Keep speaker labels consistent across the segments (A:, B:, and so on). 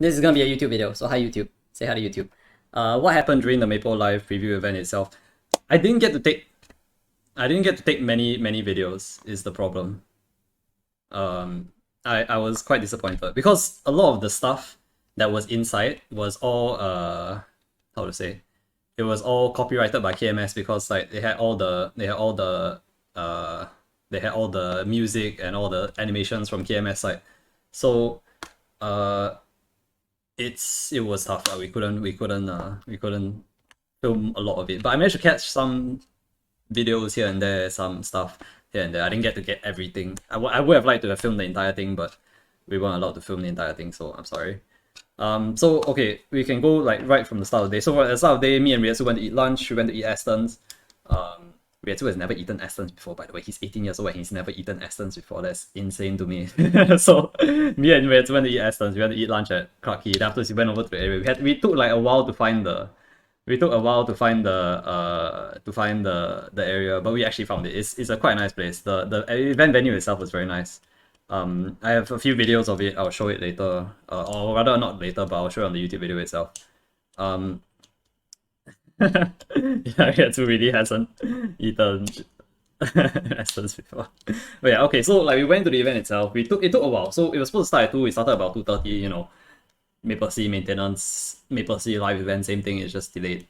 A: This is gonna be a YouTube video, so hi YouTube. Say hi to YouTube. What happened during the Maple Live preview event itself? I didn't get to take many videos is the problem. I was quite disappointed because a lot of the stuff that was inside was all how to say, it was all copyrighted by KMS because like they had all the music and all the animations from KMS side. So it was tough. We couldn't film a lot of it, but I managed to catch some videos here and there, some stuff here and there. I didn't get to get everything. I would have liked to have filmed the entire thing, but we weren't allowed to film the entire thing, so I'm sorry. So okay, we can go like right from the start of the day. So at the start of the day, me and Riesu went to eat lunch. We went to eat Aston's. Riesu has never eaten Aston's before, by the way. He's 18 years old and he's never eaten Aston's before. That's insane to me. So me and Riesu went to eat Aston's. We went to eat lunch at Clarke Quay. Then afterwards we went over to the area. We took like a while to find the area, but we actually found it. It's a quite nice place. The event venue itself was very nice. I have a few videos of it. I'll show it later, or rather not later, but I'll show it on the YouTube video itself. Yeah, Yatsu really hasn't eaten Essence before. But yeah, okay, so like we went to the event itself. It took a while. So it was supposed to start at 2, we started about 2:30, you know. Maplestory maintenance, Maplestory live event, same thing, it's just delayed.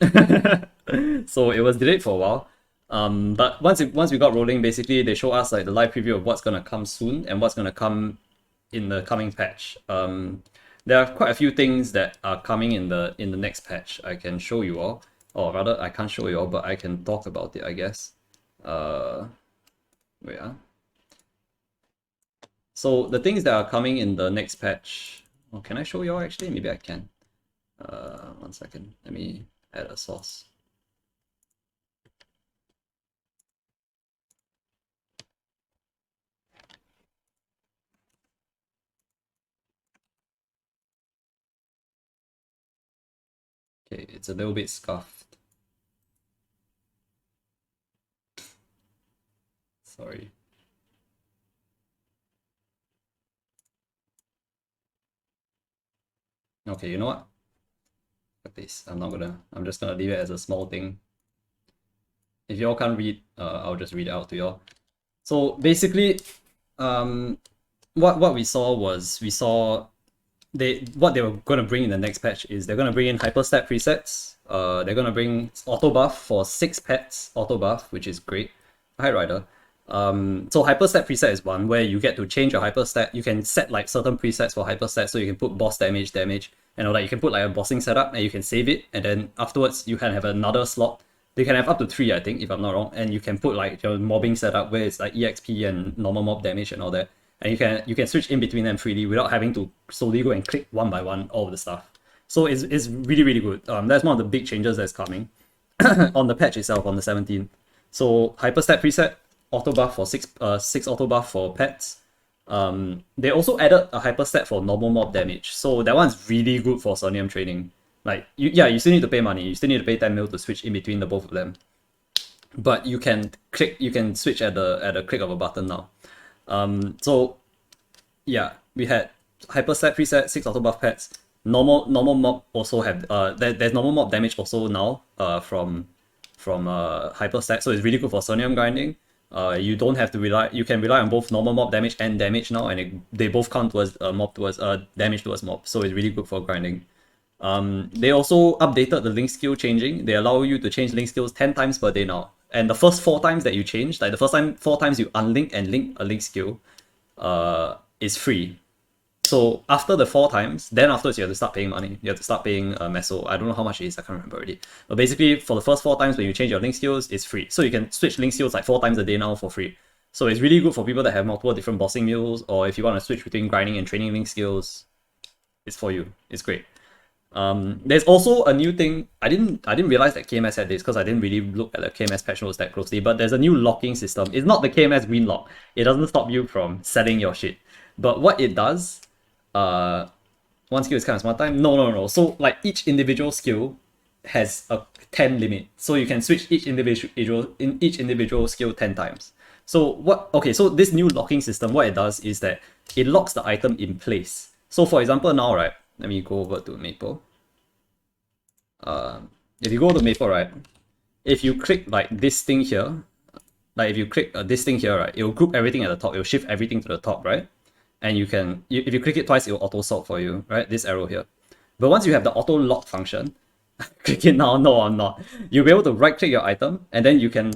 A: So it was delayed for a while. But once we got rolling, basically they show us like the live preview of what's gonna come soon and what's gonna come in the coming patch. There are quite a few things that are coming in the next patch. I can show you all, or rather I can't show you all, but I can talk about it, I guess. Wait. So the things that are coming in the next patch. Oh, can I show you all actually? Maybe I can. 1 second. Let me add a source. Okay, it's a little bit scuffed. Sorry. Okay, you know what? Fuck this. I'm just gonna leave it as a small thing. If y'all can't read, I'll just read it out to y'all. So basically, what we saw was what they were gonna bring in the next patch is they're gonna bring in hyperstat presets. They're gonna bring auto buff for 6 pets auto buff, which is great. Hi Rider. So hyperstat preset is one where you get to change your hyperstat. You can set like certain presets for hyperstat, so you can put boss damage, and all that. You can put like a bossing setup and you can save it, and then afterwards you can have another slot. You can have up to 3, I think, if I'm not wrong, and you can put like your mobbing setup where it's like EXP and normal mob damage and all that, and you can switch in between them freely without having to slowly go and click one by one all of the stuff. So it's really good. That's one of the big changes that's coming on the patch itself on the 17th. So hyperstat preset, auto buff for 6 auto buff for pets. They also added a hyperstat for normal mob damage, so that one's really good for Sonium training. Like you still need to pay money. You still need to pay 10 mil to switch in between the both of them. But you can switch at the click of a button now. So yeah, we had hyperstat preset, 6 auto buff pets. Normal mob also have there's normal mob damage also now from hyperstat, so it's really good for Sonium grinding. You don't have to you can rely on both normal mob damage and damage now, and they both count towards damage towards mob, so it's really good for grinding. They also updated the link skill changing. They allow you to change link skills 10 times per day now. And the first 4 times that you change, like the first 4 times you unlink and link a link skill, is free. So after the 4 times, then afterwards you have to start paying money. You have to start paying meso. I don't know how much it is, I can't remember already. But basically, for the first 4 times when you change your link skills, it's free. So you can switch link skills like 4 times a day now for free. So it's really good for people that have multiple different bossing mules, or if you want to switch between grinding and training link skills, it's for you. It's great. There's also a new thing. I didn't realize that KMS had this because I didn't really look at the KMS patch notes that closely, but there's a new locking system. It's not the KMS green lock. It doesn't stop you from selling your shit. But what it does, one skill is kind of smart time. No. So like each individual skill has a 10 limit. So you can switch each individual skill 10 times. So this new locking system, what it does is that it locks the item in place. So for example now, right, Let me go over to Maple. If you go to Maple, right, if you click like this thing here, like if you click this thing here, right, it will group everything at the top. It will shift everything to the top, right? And you can, if you click it twice, it will auto sort for you, right? This arrow here. But once you have the auto lock function, click it now. No, I'm not. You'll be able to right click your item, and then you can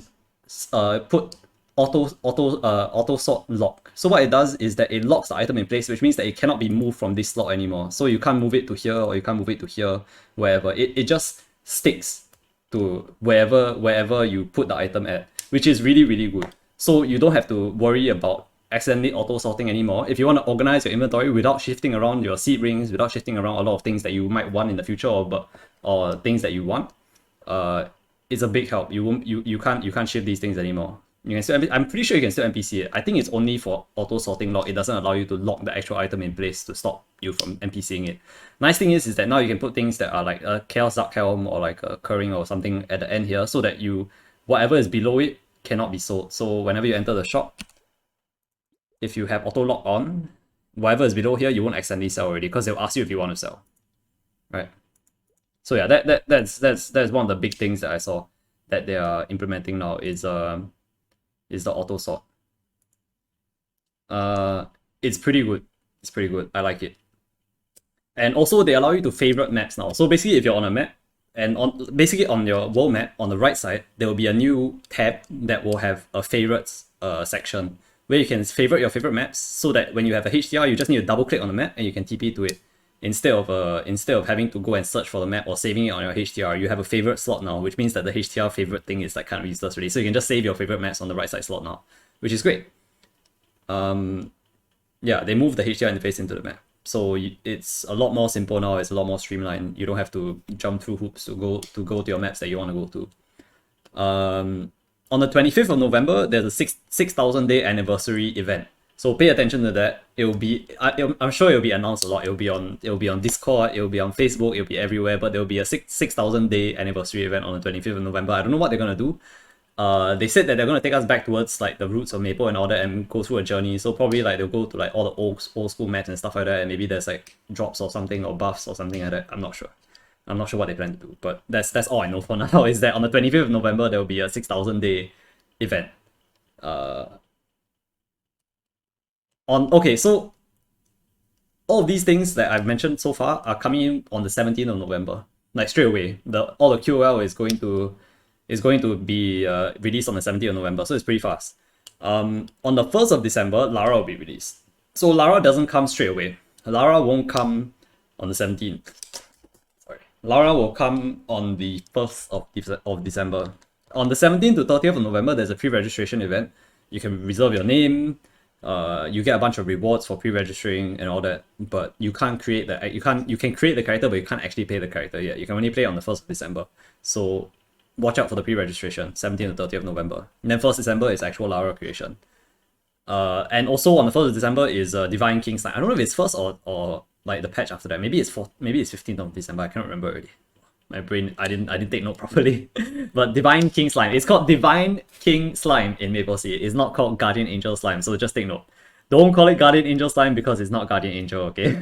A: put auto sort lock. So what it does is that it locks the item in place, which means that it cannot be moved from this slot anymore. So you can't move it to here, or you can't move it to here, wherever. It just sticks to wherever you put the item at, which is really, really good. So you don't have to worry about accidentally auto sorting anymore. If you want to organize your inventory without shifting around your seed rings, without shifting around a lot of things that you might want in the future, or things that you want, it's a big help. You can't shift these things anymore. You can still, I'm pretty sure you can still NPC it. I think it's only for auto sorting lock. It doesn't allow you to lock the actual item in place to stop you from NPCing it. Nice thing is that now you can put things that are like a Chaos Dark Helm or like a Curring or something at the end here, so that whatever is below it cannot be sold. So whenever you enter the shop, if you have auto lock on, whatever is below here, you won't accidentally sell already, because they'll ask you if you want to sell, right? So yeah, that's one of the big things that I saw that they are implementing now is the auto sort. It's pretty good. It's pretty good. I like it. And also they allow you to favorite maps now. So basically, if you're on a map, and on your world map on the right side, there will be a new tab that will have a favorites section where you can favorite your favorite maps, so that when you have a HDR, you just need to double click on the map and you can TP to it. Instead of having to go and search for the map or saving it on your HDR, you have a favorite slot now, which means that the HDR favorite thing is like kind of useless already. So you can just save your favorite maps on the right side slot now, which is great. Yeah, they moved the HDR interface into the map, so it's a lot more simple now. It's a lot more streamlined. You don't have to jump through hoops to go to your maps that you want to go to. On the 25th of November, there's a 6,000 day anniversary event. So pay attention to that. It will be, I'm sure it will be announced a lot. It will be on Discord. It will be on Facebook. It will be everywhere. But there will be a 6,000 day anniversary event on the 25th of November. I don't know what they're gonna do. They said that they're gonna take us back towards like the roots of Maple and all that, and go through a journey. So probably like they'll go to like all the old school maps and stuff like that, and maybe there's like drops or something, or buffs or something like that. I'm not sure. I'm not sure what they plan to do, but that's all I know for now. Is that on the 25th of November there will be a 6,000 day event. Okay, so all of these things that I've mentioned so far are coming in on the 17th of November, like straight away. All the QOL is going to be released on the 17th of November, so it's pretty fast. On the 1st of December, Lara will be released. So Lara doesn't come straight away. Lara won't come on the 17th. Sorry, Lara will come on the 1st of December. On the 17th to 30th of November, there's a pre-registration event. You can reserve your name. You get a bunch of rewards for pre-registering and all that, but you can't create you can create the character, but you can't actually play the character yet. You can only play on the 1st of December. So watch out for the pre-registration, 17th to 30th of November. And then 1st December is actual Lara creation. And also on the 1st of December is Divine King's Line. I don't know if it's 1st or like the patch after that. Maybe it's 15th of December. I cannot remember already. My brain, I didn't take note properly. But Divine King Slime. It's called Divine King Slime in Maple Sea. It's not called Guardian Angel Slime, so just take note. Don't call it Guardian Angel Slime because it's not Guardian Angel, okay?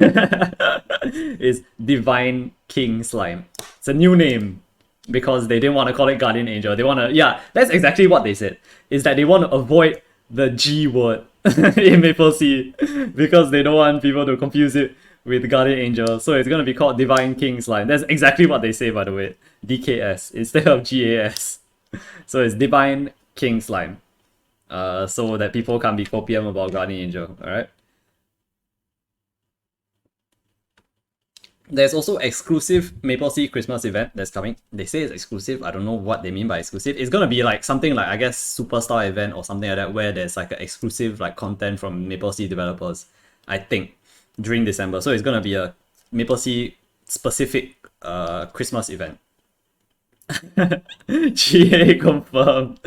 A: It's Divine King Slime. It's a new name because they didn't want to call it Guardian Angel. They want to, yeah, that's exactly what they said. Is that they want to avoid the G word in Maple Sea because they don't want people to confuse it with Guardian Angel, so it's gonna be called Divine King Slime. That's exactly what they say, by the way. DKS instead of GAS. So it's Divine King Slime. So that people can't be copium about Guardian Angel, alright? There's also exclusive Maple Sea Christmas event that's coming. They say it's exclusive. I don't know what they mean by exclusive. It's gonna be like something like, I guess, Superstar event or something like that, where there's like an exclusive like content from Maple Sea developers, I think, during December. So it's gonna be a Maple Sea specific Christmas event. GA confirmed.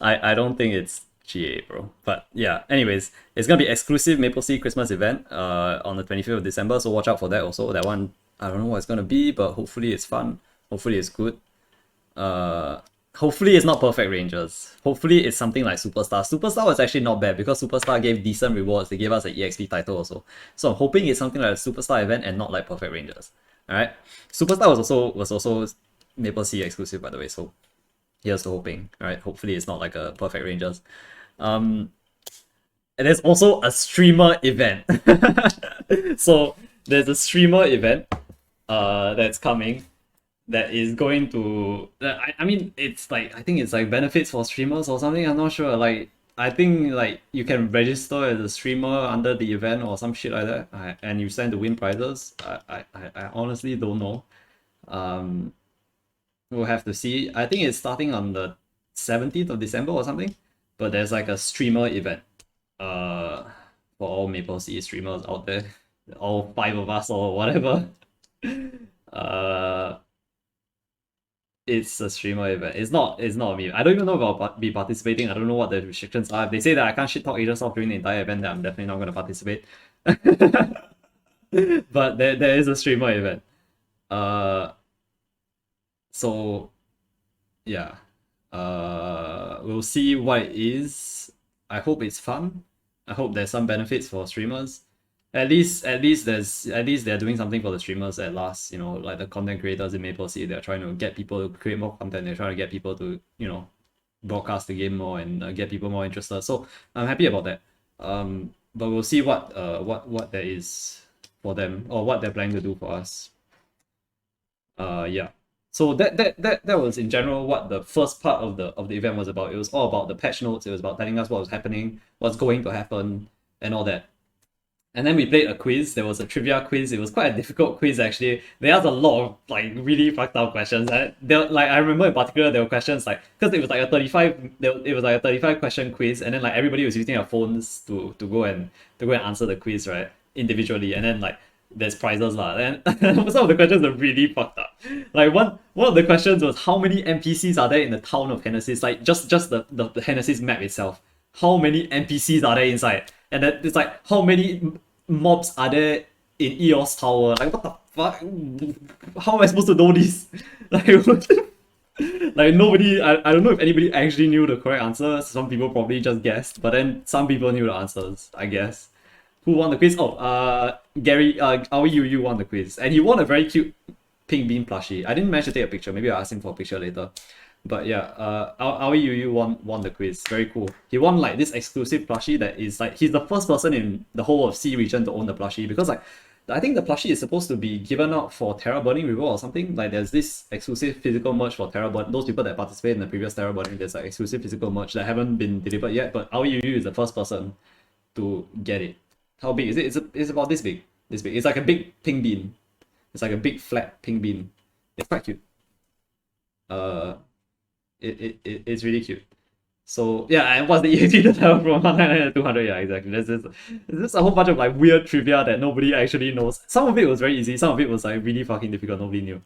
A: I don't think it's GA, bro. But yeah, anyways, it's gonna be exclusive Maple Sea Christmas event on the 25th of December. So watch out for that also. That one, I don't know what it's gonna be, but hopefully it's fun. Hopefully it's good. hopefully it's not perfect rangers. Hopefully it's something like Superstar. Superstar was actually not bad because Superstar gave decent rewards. They gave us an EXP title also. So I'm hoping it's something like a Superstar event and not like perfect rangers. Alright. Superstar was also Maple Sea exclusive, by the way, so here's to hoping. Alright, hopefully it's not like a perfect rangers. And there's also a streamer event. So there's a streamer event that's coming that is going to I mean it's like I think it's like benefits for streamers or something. I'm not sure. Like I think like you can register as a streamer under the event or some shit like that, and you stand to win prizes. I honestly don't know. We'll have to see. I think it's starting on the 17th of December or something. But there's like a streamer event. For all Maple Sea streamers out there, all 5 of us or whatever. It's a streamer event. It's not me. I don't even know if I'll be participating. I don't know what the restrictions are. If they say that I can't shit talk Asoc during the entire event, then I'm definitely not going to participate. But there is a streamer event. So yeah. We'll see what it is. I hope it's fun. I hope there's some benefits for streamers. At least they're doing something for the streamers at last, you know, like the content creators in Maple Sea, they're trying to get people to create more content, they're trying to get people to, you know, broadcast the game more and get people more interested. So I'm happy about that. But we'll see what there is for them or what they're planning to do for us. Yeah. So that was in general what the first part of the event was about. It was all about the patch notes. It was about telling us what was happening, what's going to happen, and all that. And then we played a quiz. There was a trivia quiz. It was quite a difficult quiz actually. They asked a lot of like really fucked up questions. Like I remember in particular there were questions like because it was like a 35 question quiz, and then like everybody was using their phones to go and answer the quiz, right, individually, and then like there's prizes lah. And some of the questions are really fucked up. Like one of the questions was how many NPCs are there in the town of Hennessy's? Like just the Hennessy's map itself. How many NPCs are there inside? And then it's like how many mobs are there in EOS Tower? Like what the fuck? How am I supposed to know this? Like like nobody, I don't know if anybody actually knew the correct answer. Some people probably just guessed, but then some people knew the answers, I guess. Who won the quiz? Oh, Gary, Aoi Yu won the quiz. And he won a very cute pink bean plushie. I didn't manage to take a picture. Maybe I'll ask him for a picture later. But yeah, Aoi Yu won the quiz. Very cool. He won like this exclusive plushie that is like, he's the first person in the whole of C region to own the plushie, because like, I think the plushie is supposed to be given out for Terra Burning reward or something. Like there's this exclusive physical merch for Terra Burning. Those people that participate in the previous Terra Burning, there's like exclusive physical merch that haven't been delivered yet, but Aoi Yu is the first person to get it. How big is it? It's about this big. This big. It's like a big pink bean. It's like a big flat pink bean. It's quite cute. It's really cute. So yeah, and what's the EXP to tell from 199 to 200? Yeah, exactly. There's just a whole bunch of like weird trivia that nobody actually knows. Some of it was very easy. Some of it was like really fucking difficult. Nobody knew.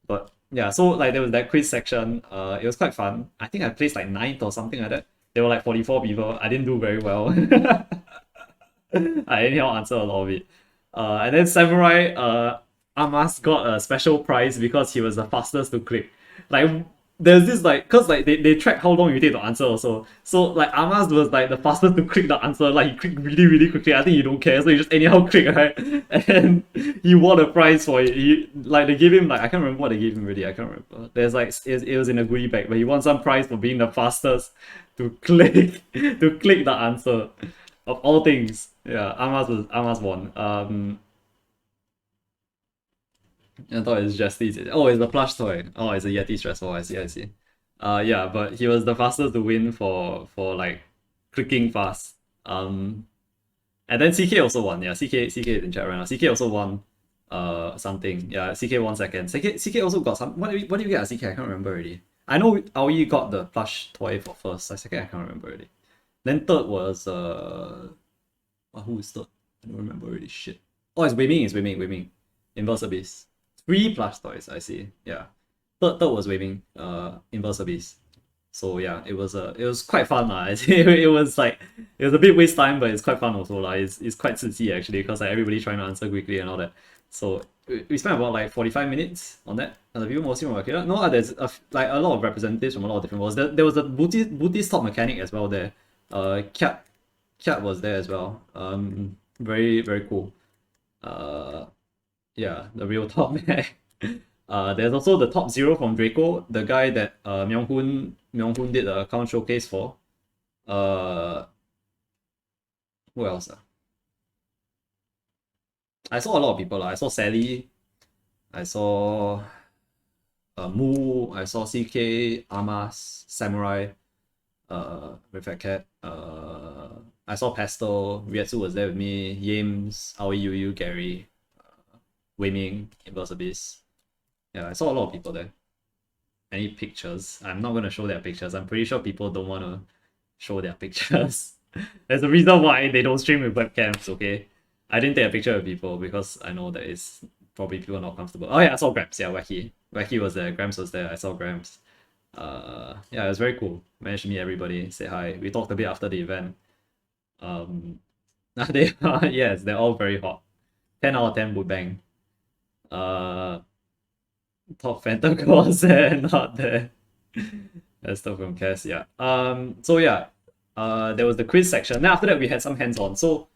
A: But yeah, so like there was that quiz section. It was quite fun. I think I placed like 9th or something like that. There were like 44 people. I didn't do very well. I anyhow answer a lot of it. And then Samurai, Amas got a special prize because he was the fastest to click. Like there's this like, cause like they track how long you take to answer also. So like Amas was like the fastest to click the answer. Like he clicked really really quickly. I think you don't care, so you just anyhow click, right? And he won a prize for it. Like they gave him like, I can't remember what they gave him really. I can't remember. There's like it was in a goodie bag, but he won some prize for being the fastest to click the answer. Of all things, yeah, Amas won. I thought it's just easy. Oh, it's a plush toy. Oh, it's a Yeti stressful. I see. Yeah, but he was the fastest to win for like clicking fast. And then CK also won. Yeah, CK is in chat right now. CK also won. Something. Yeah, CK won second. CK also got some. What do you get at CK? I can't remember already. I know Aoi got the plush toy for first. Second, I can't remember already. Then third was who is third? I don't remember already. Shit. Oh, it's Wei-Ming. Inverse Abyss. 3 plush toys, I see. Yeah. Third was Wei-Ming, Inverse Abyss. So yeah, it was quite fun lah. It was like it was a bit waste time, but it's quite fun also lah. It's quite 刺激 actually, because like everybody trying to answer quickly and all that. So we spent about like 45 minutes on that. And the people mostly from Aquila. No, there's like a lot of representatives from a lot of different worlds. There was a Booty's top mechanic as well there. Kyat was there as well. Very very cool. Yeah, the real top mech. There's also the top 0 from Draco, the guy that Myung-hoon did the account showcase for. Who else? I saw a lot of people. I saw Sally, I saw Moo, I saw CK, Amas, Samurai, Reflect Cat, I saw Pastel, Ryetsu was there with me, Yames, Aoi Yu, Gary, Wei Ming, Inverse Abyss. Yeah, I saw a lot of people there. Any pictures? I'm not gonna show their pictures. I'm pretty sure people don't want to show their pictures. There's a reason why they don't stream with webcams, okay? I didn't take a picture of people because I know that it's probably people not comfortable. Oh yeah, I saw Gramps. Yeah, Wacky was there. Gramps was there. I saw Gramps. Yeah, it was very cool. Managed to meet everybody, say hi. We talked a bit after the event. They are, yes, they're all very hot. 10 out of 10 would bang. Top Phantom Claws there, not there. That's stuff from Cass, yeah. So yeah, there was the quiz section. Then after that, we had some hands-on. So,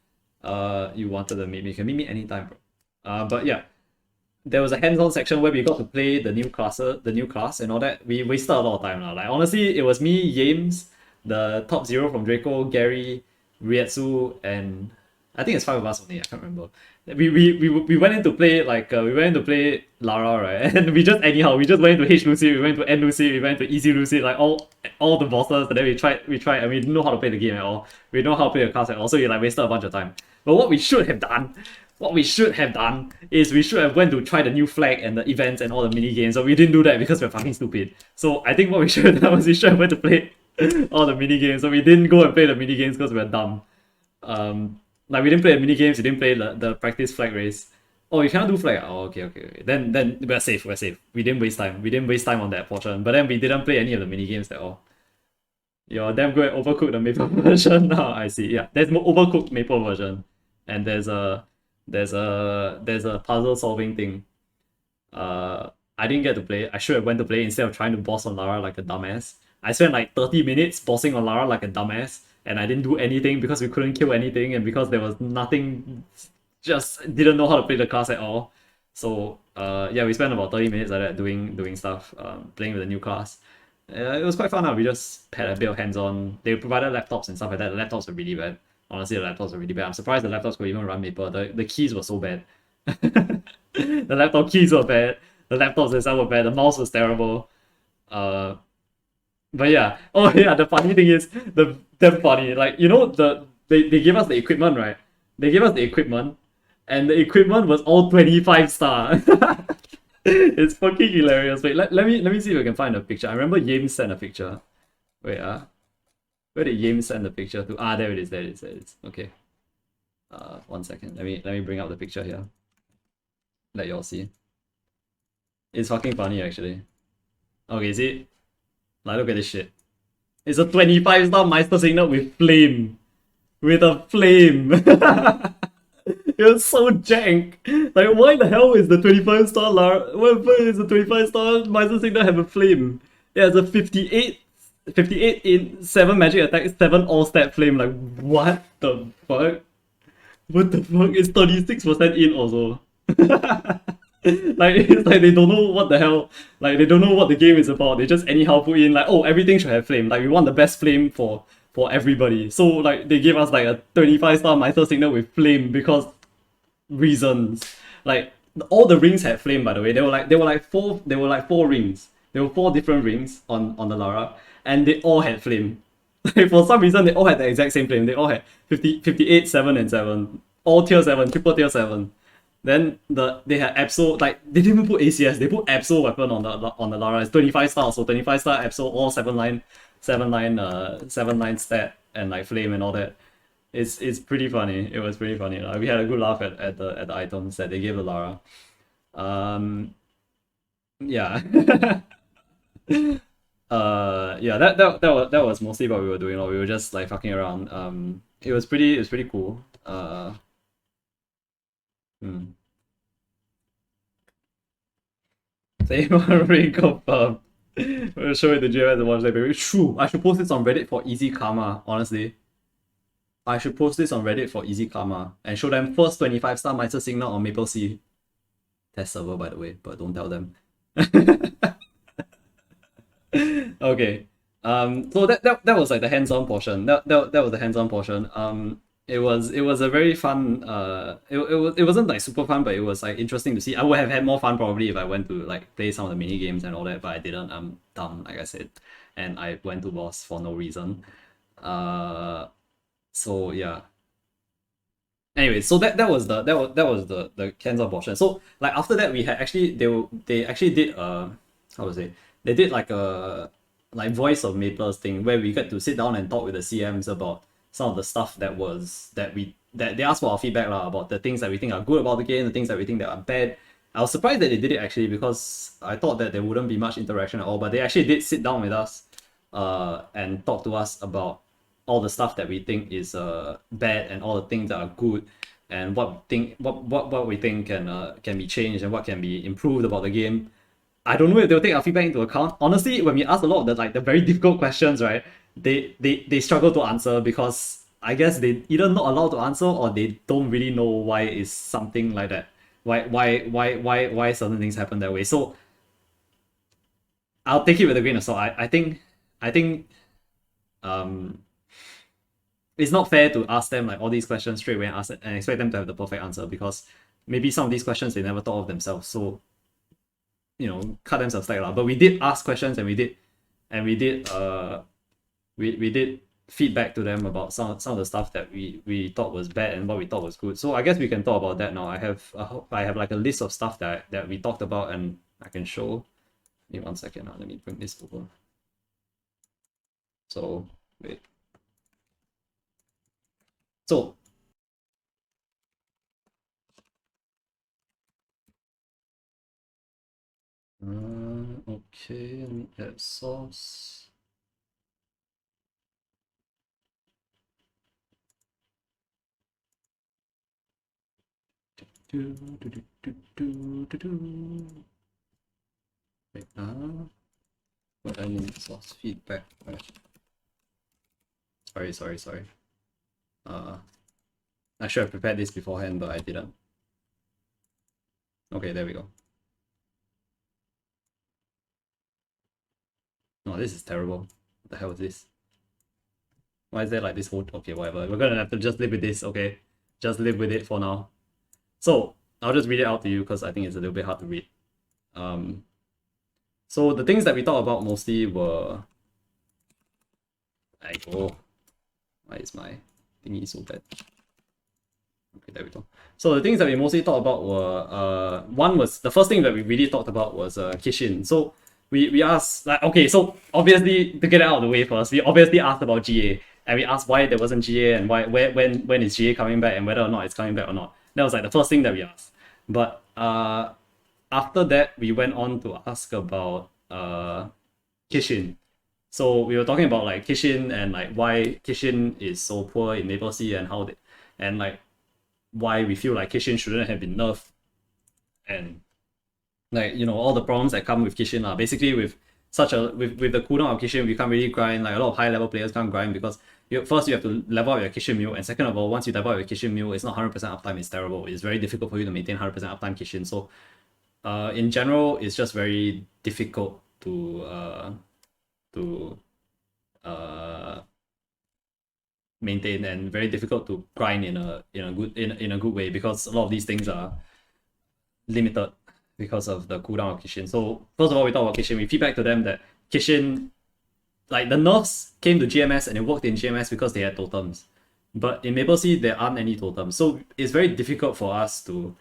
A: you wanted to meet me, you can meet me anytime, bro. But yeah, there was a hands-on section where we got to play the new class and all that. We wasted a lot of time now. Like honestly, it was me, James, the top 0 from Draco, Gary, Ryetsu, and I think it's 5 of us only. I can't remember. We went in to play we went in to play Lara, right? And we just anyhow we just went into H Lucid, we went to N Lucid, we went to Easy Lucid, like all the bosses. And then we tried, and we didn't know how to play the game at all. We didn't know how to play the class at all. So we like wasted a bunch of time. But what we should have done is we should have went to try the new flag and the events and all the mini games. So we didn't do that because we're fucking stupid. So I think what we should have done was we should have went to play all the mini games. So we didn't go and play the mini games because we're dumb. Like we didn't play the mini games, we didn't play the practice flag race. Oh, you cannot do flag. Oh, okay. Then we're safe. We didn't waste time. We didn't waste time on that portion. But then we didn't play any of the mini games at all. You're damn good at Overcooked the Maple version now. I see. Yeah, there's more Overcooked Maple version, and there's a puzzle solving thing. I didn't get to play. I should have went to play instead of trying to boss on Lara like a dumbass. I spent like 30 minutes bossing on Lara like a dumbass, and I didn't do anything because we couldn't kill anything and because there was nothing, just didn't know how to play the class at all. So yeah, we spent about 30 minutes like that doing stuff, playing with the new class. It was quite fun. We just had a bit of hands-on. They provided laptops and stuff like that. The laptops were really bad. Honestly, the laptops were really bad. I'm surprised the laptops could even run Maple. The keys were so bad. The laptop keys were bad. The laptops themselves were bad. The mouse was terrible. But yeah. Oh yeah, the funny thing is, damn funny. Like, you know, they gave us the equipment, right? They gave us the equipment, and the equipment was all 25 star. It's fucking hilarious. Wait, let me see if I can find a picture. I remember James sent a picture. Wait, where did James send the picture to? Ah, there it is. Okay. 1 second. Let me bring up the picture here. Let y'all see. It's fucking funny actually. Okay, see? Like, look at this shit. It's a 25 star Meister Signal with flame. With a flame. It was so jank. Like, why the hell is the 25 star Lara? Why is the 25 star Meister Signal have a flame? Yeah, it's a 58 in 7 magic attack, 7 all stat flame. Like, what the fuck? What the fuck? It's 36% in also. Like, it's like they don't know what the hell, like they don't know what the game is about. They just anyhow put in like, oh, everything should have flame. Like, we want the best flame for everybody. So like they gave us like a 25 star Meister Signal with flame because reasons. Like, all the rings had flame, by the way. They were like 4 rings. There were 4 different rings on the Lara, and they all had flame. Like, for some reason they all had the exact same flame. They all had 58, 7 and 7. All tier 7, triple tier 7. Then they had Absol, like they didn't even put ACS, they put Absol weapon on the Lara. It's 25 stars, so 25 star Absol, all 7 line stat and like flame and all that. It's pretty funny. It was pretty funny. We had a good laugh at the items that they gave the Lara. Yeah. Yeah, that was mostly what we were doing. We were just like fucking around. It was pretty cool. Same ring confirmed. We'll show it to GMS and watch that baby. True. I should post this on Reddit for easy karma, honestly. I should post this on Reddit for easy karma and show them first 25-star Mitre Signal on Maple Sea. Test server, by the way, but don't tell them. Okay. So that was like the hands-on portion. That was the hands-on portion. It was a very fun it wasn't like super fun, but it was like interesting to see. I would have had more fun probably if I went to like play some of the mini games and all that, but I didn't. I'm dumb, like I said, and I went to boss for no reason. So yeah. Anyway, so that was the hands-on portion. So like after that we had actually they actually did how to say, they did like a like voice of Maples thing where we got to sit down and talk with the CMs about some of the stuff that they asked for our feedback lah, about the things that we think are good about the game, the things that we think that are bad. I was surprised that they did it actually, because I thought that there wouldn't be much interaction at all, but they actually did sit down with us and talk to us about all the stuff that we think is bad and all the things that are good, and what we think can be changed and what can be improved about the game. I don't know if they'll take our feedback into account. Honestly, when we ask a lot of the very difficult questions, right, they struggle to answer, because I guess they either not allowed to answer or they don't really know why is something like that. Why certain things happen that way. So I'll take it with a grain of salt. I think it's not fair to ask them like all these questions straight away and ask it and expect them to have the perfect answer, because maybe some of these questions they never thought of themselves. So cut themselves slack lah. But we did ask questions, and we did feedback to them about some of the stuff that we thought was bad and what we thought was good. So I guess we can talk about that now. I have like a list of stuff that we talked about, and I can show. Give me 1 second now. Let me bring this over. So wait. So okay, let me add source. Wait, what I need source feedback. Sorry. I should have prepared this beforehand, but I didn't. Okay, there we go. Oh, this is terrible. What the hell is this? Why is there like this whole... Okay, whatever. We're gonna have to just live with this, okay? Just live with it for now. So, I'll just read it out to you because I think it's a little bit hard to read. So the things that we talked about mostly were... Why is my thingy so bad? Okay, there we go. So the things that we mostly talked about were... one was... The first thing that we really talked about was Kishin. So we asked... like, okay, so obviously, to get it out of the way first, we obviously asked about GA. And we asked why there wasn't GA and when is GA coming back and whether or not it's coming back or not. That was like the first thing that we asked. But after that, we went on to ask about Kishin. So we were talking about like Kishin and like why Kishin is so poor in Maple Sea and how and like why we feel like Kishin shouldn't have been nerfed, and like all the problems that come with Kishin are basically with the cooldown of Kishin. We can't really grind. Like a lot of high level players can't grind because first you have to level up your Kishin Mill, and second of all, once you level up your Kishin Mill, it's not 100% uptime. It's terrible. It's very difficult for you to maintain 100% uptime Kishin. So in general, it's just very difficult to maintain, and very difficult to grind in a good way, because a lot of these things are limited because of the cooldown of Kishin. So first of all, we talk about Kishin. We feedback to them that Kishin, like the nerfs came to GMS and it worked in GMS because they had totems, but in Maple Sea there aren't any totems, so it's very difficult for us to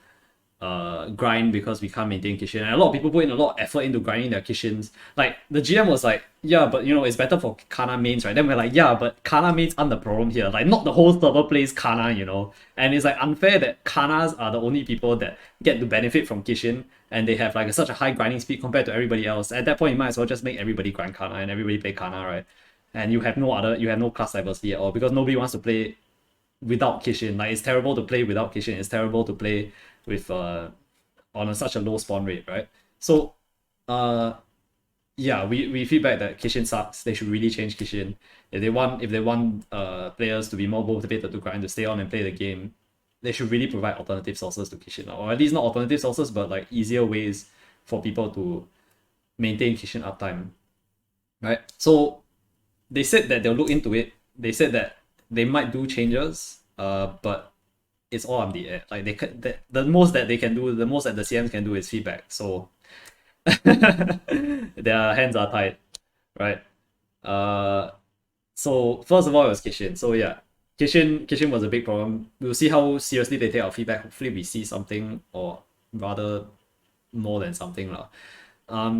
A: grind because we can't maintain Kishin. And a lot of people put in a lot of effort into grinding their Kishins. Like the GM was like, yeah, but it's better for Kana mains, right? Then we're like, yeah, but Kana mains aren't the problem here. Like not the whole server plays Kana, and it's like unfair that Kanas are the only people that get to benefit from Kishin, and they have like such a high grinding speed compared to everybody else. At that point, you might as well just make everybody grind Kana and everybody play Kana, right? And you have no class diversity at all, because nobody wants to play without Kishin. Like it's terrible to play without Kishin. It's terrible to play with on such a low spawn rate, right? So Yeah, we feedback that Kishin sucks. They should really change Kishin. If they want players to be more motivated to grind to stay on and play the game, they should really provide alternative sources to Kishin, or at least not alternative sources, but like easier ways for people to maintain Kishin uptime. Right? So they said that they'll look into it. They said that they might do changes, but it's all on the air. Like the most that they can do, the most that the CMs can do is feedback. So their hands are tied, right? So first of all, it was Kishin. So yeah, Kishin was a big problem. We'll see how seriously they take our feedback. Hopefully, we see something, or rather, more than something, lah.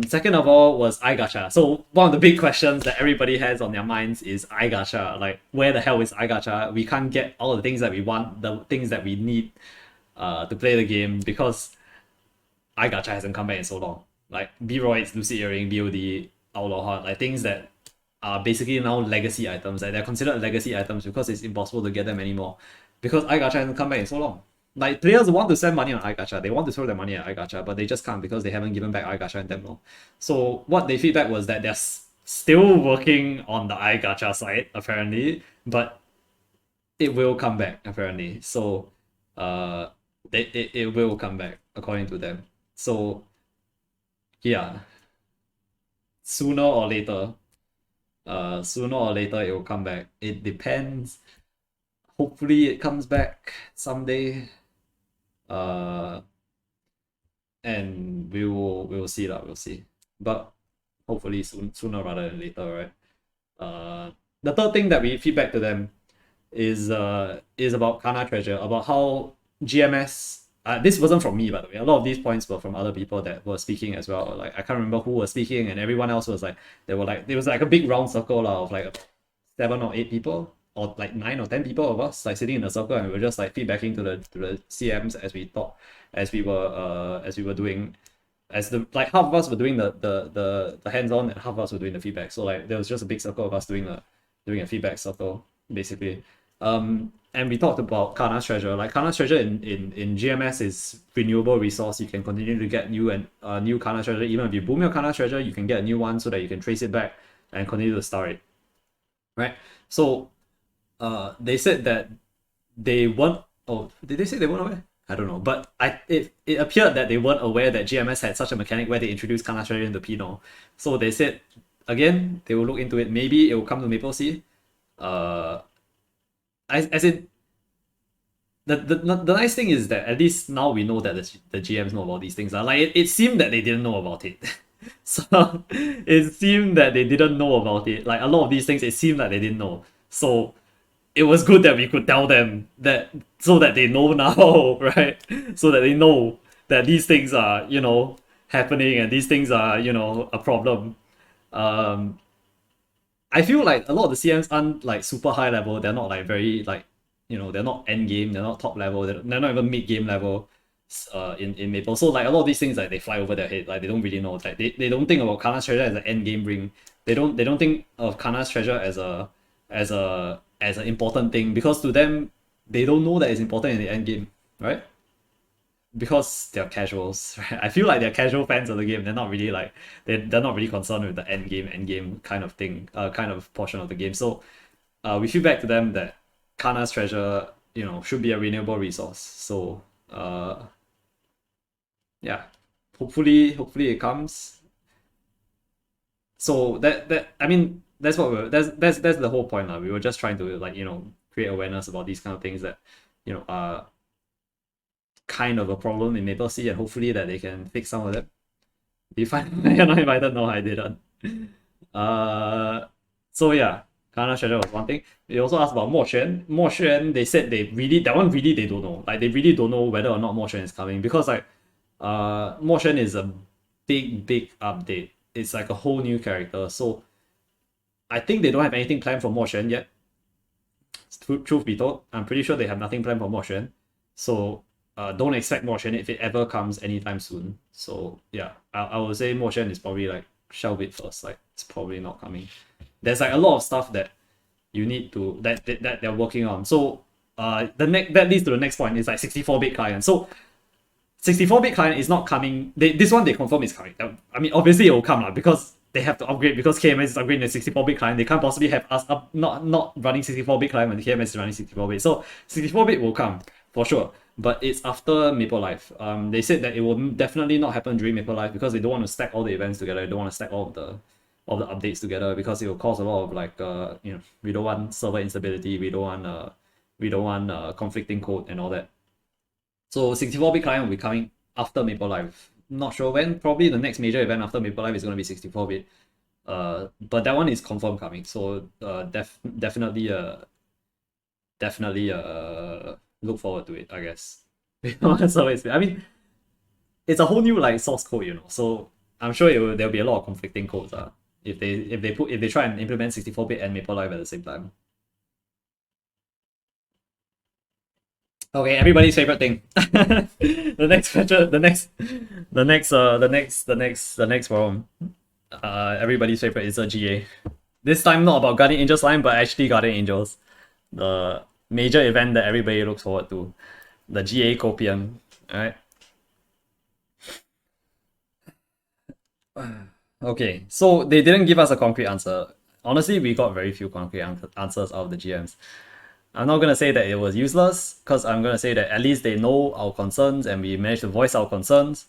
A: Second of all was iGacha. So one of the big questions that everybody has on their minds is iGacha. Like, where the hell is iGacha? We can't get all the things that we want, the things that we need, to play the game because iGacha hasn't come back in so long. Like B-Roids, Lucid Earring, BOD, Outlaw Heart, like things that are basically now legacy items. Like they're considered legacy items because it's impossible to get them anymore. Because iGacha hasn't come back in so long. Like players want to spend money on iGacha, they want to throw their money at iGacha, but they just can't because they haven't given back iGacha in damn long. So what they feedback was that they're still working on the iGacha side apparently, but it will come back apparently. So it will come back according to them. So yeah, sooner or later it will come back. It depends. Hopefully it comes back someday. And we'll see lah. We'll see. But hopefully sooner rather than later, right? The third thing that we feedback to them is about Kana Treasure, about how GMS. This wasn't from me, by the way. A lot of these points were from other people that were speaking as well. Like I can't remember who was speaking, and everyone else was like, there was like a big round circle of like 7 or 8 people, or like 9 or 10 people of us like sitting in a circle, and we were just like feedbacking to the CMs as we thought, as we were doing, as the like half of us were doing the hands-on and half of us were doing the feedback. So like there was just a big circle of us doing a feedback circle basically. And we talked about Kana's Treasure. Like Kana's Treasure in GMS is renewable resource. You can continue to get new Kana Treasure. Even if you boom your Kana Treasure, you can get a new one so that you can trace it back and continue to star it. Right? So they said that they weren't. Oh, did they say they weren't aware? I don't know. But it appeared that they weren't aware that GMS had such a mechanic where they introduced Kana Treasure into Pinot. So they said again they will look into it. Maybe it will come to Maple Sea. As in, the nice thing is that at least now we know that the GMs know about these things. Like it seemed that they didn't know about it. So it seemed that they didn't know about it. Like a lot of these things, it seemed like they didn't know. So it was good that we could tell them that so that they know now, right? So that they know that these things are, happening and these things are, a problem. I feel like a lot of the CMs aren't like super high level. They're not like very like, they're not end game. They're not top level. They're not even mid game level. In Maple, so like a lot of these things like they fly over their head. Like they don't really know. Like they don't think about Kana's Treasure as an end game ring. They don't think of Kana's Treasure as an important thing, because to them they don't know that it's important in the end game, right? Because they're casuals, right? I feel like they're casual fans of the game. They're not really like they're not really concerned with the end game kind of thing, kind of portion of the game. So we feel back to them that Kana's Treasure, should be a renewable resource. So yeah, hopefully it comes. So I mean that's what that's the whole point lah. We were just trying to like create awareness about these kind of things that are kind of a problem in Maple Sea, and hopefully that they can fix some of them. Did you find you're not invited? No, I didn't. So yeah, Kana Treasure was one thing. They also asked about Mo Xuan, they said they don't know. Like they really don't know whether or not Mo Xuan is coming, because like Mo Xuan is a big update. It's like a whole new character. So I think they don't have anything planned for Mo Xuan yet. Truth be told, I'm pretty sure they have nothing planned for Mo Xuan. So don't expect Mo Xuan if it ever comes anytime soon. So yeah, I would say Mo Xuan is probably like shelve it first. Like it's probably not coming. There's like a lot of stuff that you need to that they're working on. So that leads to the next point. It's like 64-bit client. So 64-bit client is not coming. This one they confirm is coming. I mean, obviously it will come because they have to upgrade, because KMS is upgrading the 64-bit client. They can't possibly have us not running 64-bit client when the KMS is running 64-bit. So 64-bit will come for sure, but it's after Maple Life. They said that it will definitely not happen during Maple Life because they don't want to stack all the events together. They don't want to stack all of the updates together because it will cause a lot of like we don't want server instability. We don't want conflicting code and all that. So 64-bit client will be coming after Maple Life. Not sure when. Probably the next major event after Maple Life is going to be 64-bit. But that one is confirmed coming. So definitely look forward to it, I guess. I mean, it's a whole new like source code, you know. So I'm sure there'll be a lot of conflicting codes. If they try and implement 64-bit and Maple Life at the same time. Okay, everybody's favorite thing. the next forum. Everybody's favorite is a GA. This time not about Guardian Angels line, but actually Guardian Angels. The major event that everybody looks forward to. The GA Copium. Alright. Okay, so they didn't give us a concrete answer. Honestly, we got very few concrete answers out of the GMs. I'm not going to say that it was useless, because I'm going to say that at least they know our concerns and we managed to voice our concerns,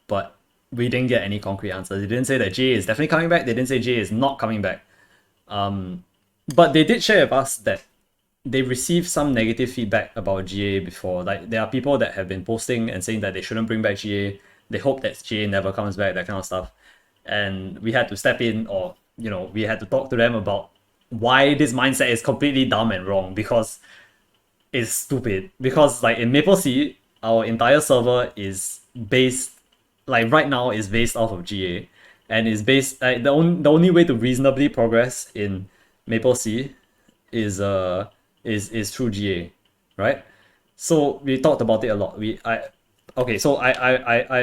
A: but we didn't get any concrete answers. They didn't say that GA is definitely coming back. They didn't say GA is not coming back. But they did share with us that they received some negative feedback about GA before. Like, there are people that have been posting and saying that they shouldn't bring back GA. They hope that GA never comes back, that kind of stuff. And we had to step in, or, we had to talk to them about why this mindset is completely dumb and wrong, because it's stupid. Because like in Maple Sea, our entire server is based, like right now is based off of GA, and is based the only way to reasonably progress in Maple Sea is through GA, right? So we talked about it a lot. I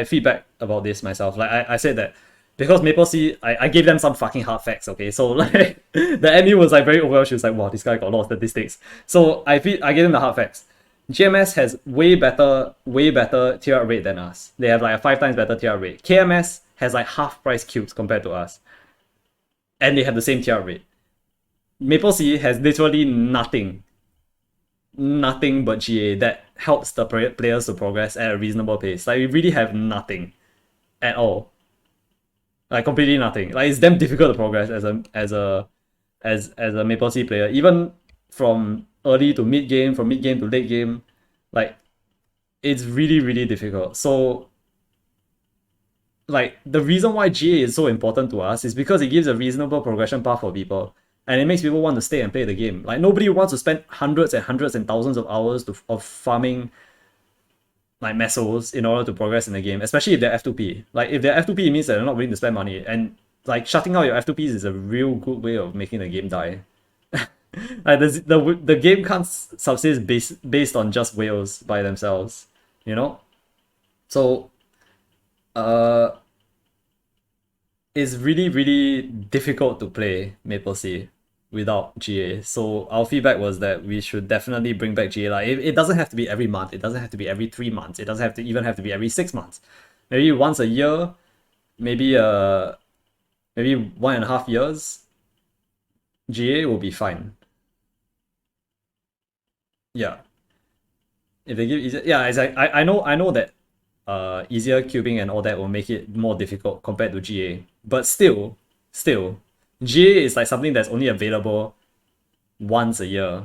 A: feedback about this myself. Like I said that because Maple Sea, I gave them some fucking hard facts, okay? So like the admin was like very overwhelmed. She was like, wow, this guy got a lot of statistics. So I gave them the hard facts. GMS has way better TR rate than us. They have like a 5 times better TR rate. KMS has like half price cubes compared to us. And they have the same TR rate. Maple Sea has literally nothing but GA that helps the players to progress at a reasonable pace. Like, we really have nothing at all. Like, completely nothing. Like, it's damn difficult to progress as a Maple Sea player. Even from early to mid game, from mid game to late game, like, it's really, really difficult. So, like, the reason why GA is so important to us is because it gives a reasonable progression path for people. And it makes people want to stay and play the game. Like, nobody wants to spend hundreds and hundreds and thousands of hours of farming like mesos in order to progress in the game, especially if they're F2P. Like, if they're F2P, it means that they're not willing to spend money. And like, shutting out your F2Ps is a real good way of making the game die. Like, the game can't subsist based on just whales by themselves, you know? So it's really, really difficult to play Maple Sea without GA. So our feedback was that we should definitely bring back GA. Like, it doesn't have to be every month. It doesn't have to be every 3 months. It doesn't have to even have to be every 6 months. Maybe once a year, maybe 1.5 years, GA will be fine. Yeah. If they give easier, yeah, it's like I know that easier cubing and all that will make it more difficult compared to GA. But still, GA is like something that's only available once a year,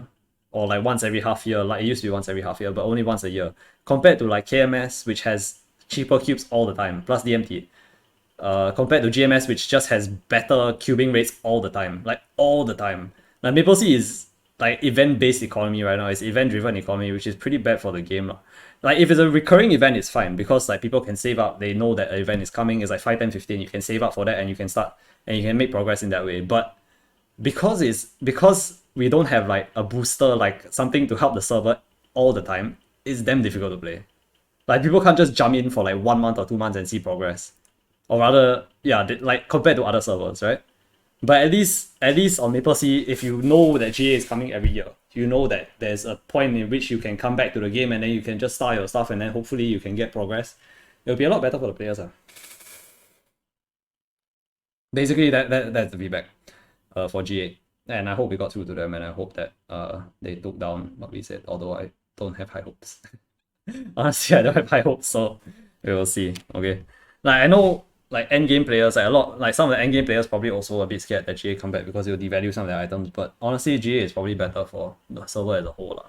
A: or like once every half year. Like, it used to be once every half year, but only once a year. Compared to like KMS, which has cheaper cubes all the time, plus DMT. Compared to GMS, which just has better cubing rates all the time. Like, all the time. Like, Maple Sea is like event-based economy right now. It's event-driven economy, which is pretty bad for the game. Like, if it's a recurring event, it's fine, because like people can save up. They know that an event is coming. It's like 5, 10, 15. You can save up for that and you can start and you can make progress in that way. But because we don't have like a booster, like something to help the server all the time, it's damn difficult to play. Like, people can't just jump in for like 1 month or 2 months and see progress. Or rather, yeah, like compared to other servers, right? But at least on Maple Sea, if you know that GA is coming every year, you know that there's a point in which you can come back to the game and then you can just start your stuff and then hopefully you can get progress. It'll be a lot better for the players. Basically, that's the feedback for G8. And I hope we got through to them, and I hope that they took down what we said, although I don't have high hopes. Honestly, I don't have high hopes, so we will see. Okay. Like I know like endgame players, like a lot like some of the endgame players probably also a bit scared that GA come back because it will devalue some of their items, but honestly GA is probably better for the server as a whole.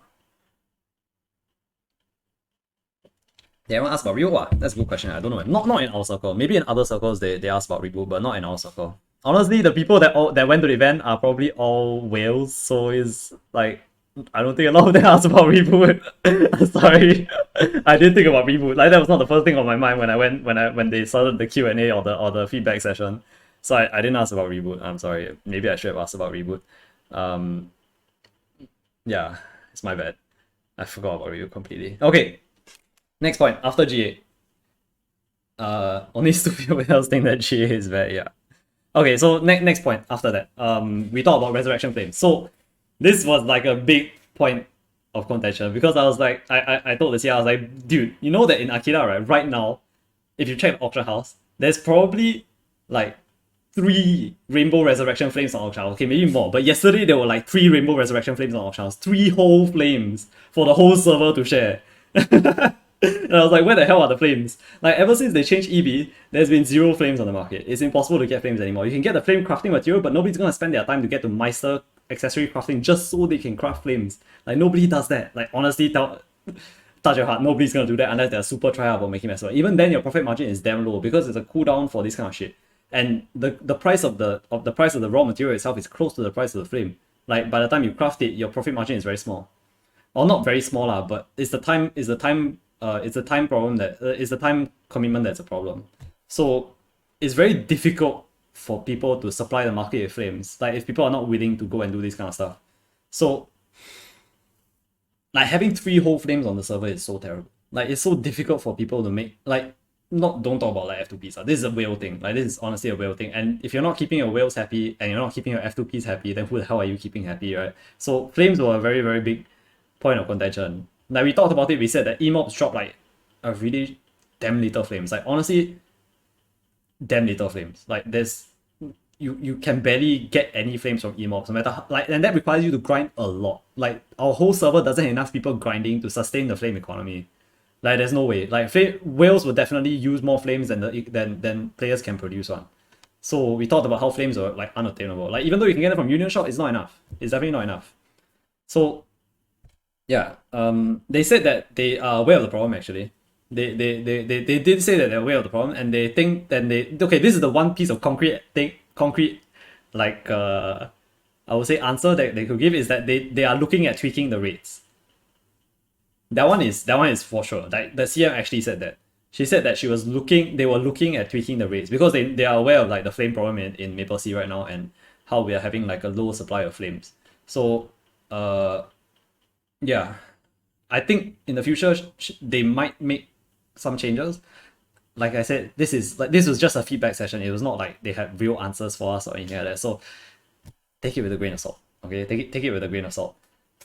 A: They haven't asked about Reboot. That's a good question. I don't know. Not in our circle. Maybe in other circles they ask about Reboot, but not in our circle. Honestly, the people that went to the event are probably all whales, so it's like I don't think a lot of them asked about Reboot. Sorry, I didn't think about Reboot. Like that was not the first thing on my mind when they started the Q&A or the feedback session. So I didn't ask about Reboot. I'm sorry. Maybe I should have asked about Reboot. Yeah, it's my bad. I forgot about Reboot completely. Okay. Next point, after GA. Only stupid whales think that GA is bad, yeah. Okay, so next point after that. We talked about Resurrection Flames. So this was like a big point of contention because I was like, I told the CR, I was like, dude, you know that in Aquila, right now, if you check the auction house, there's probably like 3 Rainbow Resurrection Flames on auction house. Okay, maybe more, but yesterday there were like 3 Rainbow Resurrection Flames on auction house. 3 whole flames for the whole server to share. And I was like, where the hell are the flames? Like, ever since they changed EB, there's been 0 flames on the market. It's impossible to get flames anymore. You can get the flame crafting material, but nobody's gonna spend their time to get to Meister accessory crafting just so they can craft flames. Like, nobody does that. Like, honestly, touch your heart, nobody's gonna do that unless they're super try-hard about making mess. Even then, your profit margin is damn low because it's a cooldown for this kind of shit. And the price of the price of the raw material itself is close to the price of the flame. Like, by the time you craft it, your profit margin is very small. Or not very small lah, but it's the time problem that it's the time commitment that's a problem. So it's very difficult for people to supply the market with flames. Like if people are not willing to go and do this kind of stuff. So like having 3 whole flames on the server is so terrible. Like it's so difficult for people to make like don't talk about like F2Ps. This is a whale thing. Like this is honestly a whale thing. And if you're not keeping your whales happy and you're not keeping your F2Ps happy, then who the hell are you keeping happy, right? So flames were a very, very big point of contention. Like we talked about it, we said that emobs drop like a really damn little flames. Like honestly, damn little flames. Like there's you can barely get any flames from emobs, no matter how, like, and that requires you to grind a lot. Like our whole server doesn't have enough people grinding to sustain the flame economy. Like there's no way. Like whales will definitely use more flames than players can produce one. So we talked about how flames are like unattainable. Like even though you can get it from Union Shop, it's not enough. It's definitely not enough. So yeah, they said that they are aware of the problem actually. They did say that they're aware of the problem and they think that okay, this is the one piece of concrete like I would say answer that they could give is that they are looking at tweaking the rates. That one is for sure. Like the CM actually said that. She said that they were looking at tweaking the rates because they are aware of like the flame problem in Maplestory right now and how we are having like a low supply of flames. So yeah, I think in the future they might make some changes. Like I said, this was just a feedback session. It was not like they had real answers for us or anything like that. So take it with a grain of salt. Okay, take it with a grain of salt.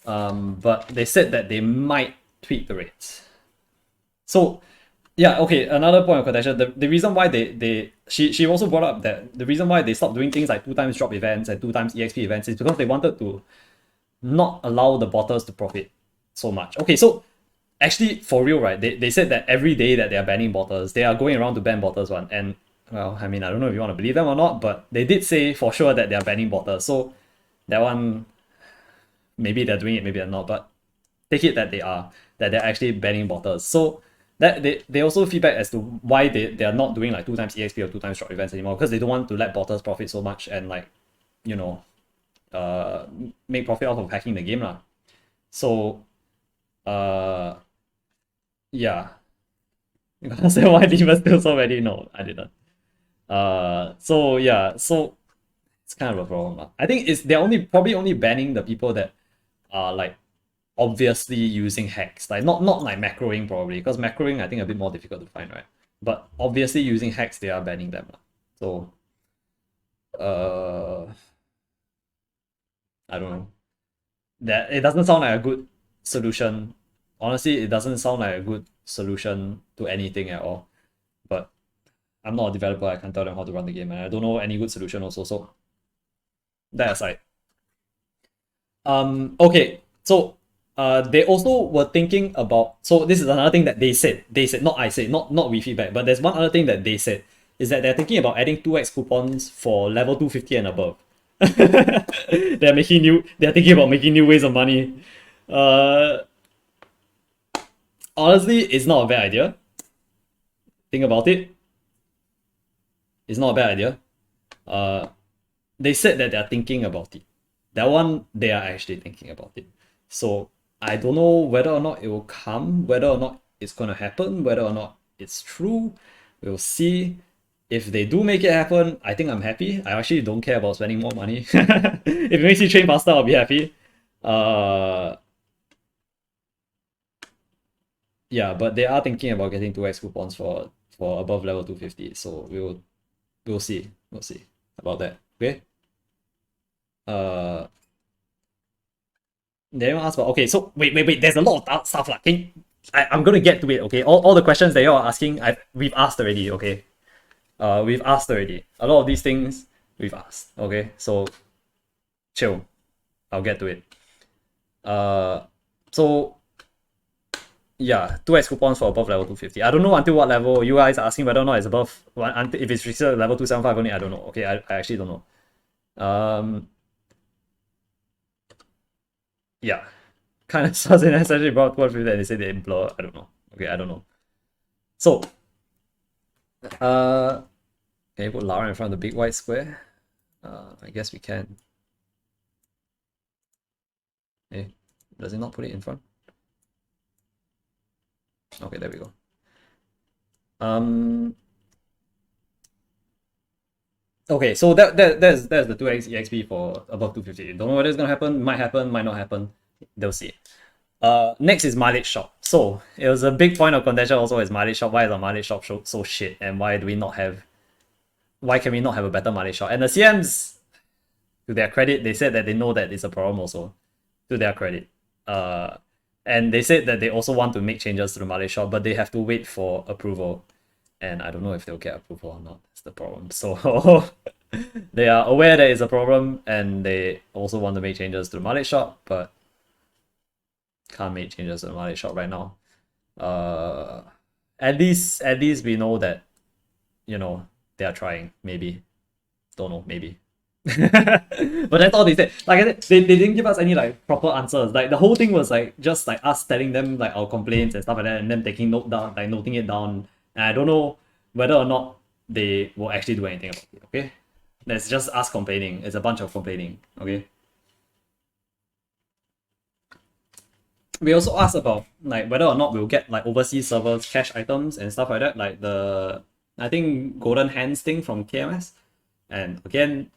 A: But they said that they might tweak the rates. So yeah, okay, another point of contention. The reason why she also brought up that the reason why they stopped doing things like 2 times drop events and 2 times EXP events is because they wanted to not allow the botters to profit so much. Okay, so actually for real, right, they said that every day that they are banning botters, they are going around to ban botters one. And well, I mean, I don't know if you want to believe them or not, but they did say for sure that they are banning botters. So that one, maybe they're doing it, maybe they're not, but take it that they're actually banning botters. So that they also feedback as to why they are not doing like 2 times EXP or 2 times drop events anymore, because they don't want to let botters profit so much and like, you know, make profit off of hacking the game lah. So yeah. You gonna say why Demon still so many? No, I didn't. So yeah, so it's kind of a problem lah. I think they're probably only banning the people that are like obviously using hacks. Like not like macroing probably, because macroing I think a bit more difficult to find, right? But obviously using hacks, they are banning them lah. So I don't know. That it doesn't sound like a good solution. Honestly, it doesn't sound like a good solution to anything at all. but I'm not a developer. I can't tell them how to run the game, and I don't know any good solution also. So that aside, okay, so they also were thinking about. So this is another thing that they said. They said, not I said, not we feedback, but there's one other thing that they said is that they're thinking about adding 2x coupons for level 250 and above. They're thinking about making new ways of money. Uh, Honestly, it's not a bad idea. Think about it. It's not a bad idea. They said that they're thinking about it. That one, they are actually thinking about it. So I don't know whether or not it will come, whether or not it's gonna happen, whether or not it's true. We'll see. If they do make it happen, I think I'm happy. I actually don't care about spending more money. If it makes you train faster, I'll be happy. Yeah, but they are thinking about getting 2x coupons for above level 250. So we'll see. We'll see about that. Okay. They don't ask about, okay, so wait, there's a lot of stuff like I'm gonna get to it, okay? All the questions that you're asking, we've asked already, okay? We've asked already. A lot of these things we've asked, okay? So chill. I'll get to it. So yeah, 2x coupons for above level 250. I don't know until what level you guys are asking whether or not it's above. If it's restricted level 275 only, I don't know. Okay, I actually don't know. Yeah, kind of sounds essentially about 250 and they say they implore. I don't know. Okay, I don't know. So, can you put Lara in front of the big white square? I guess we can. Hey, does it not put it in front? Okay, there we go. Okay, so that's the 2x EXP for above 250. Don't know whether it's gonna happen, might not happen. They'll see. Next is mileage shop. So it was a big point of contention also is mileage shop. Why is our mileage shop so shit? And why can we not have a better mileage shop? And the CMs, to their credit, they said that they know that it's a problem also. To their credit. And they said that they also want to make changes to the mileage shop, but they have to wait for approval. And I don't know if they'll get approval or not. That's the problem. So they are aware that it's a problem, and they also want to make changes to the mileage shop, but can't make changes to the mileage shop right now. At least we know that, you know, they are trying. Maybe, don't know. Maybe. But that's all they said. Like I said, they didn't give us any like proper answers. Like the whole thing was like just like us telling them like our complaints and stuff like that, and them taking noting it down. And I don't know whether or not they will actually do anything about it. Okay, that's just us complaining. It's a bunch of complaining. Okay. We also asked about like whether or not we'll get like overseas servers cash items and stuff like that, like the I think golden hands thing from KMS. And again,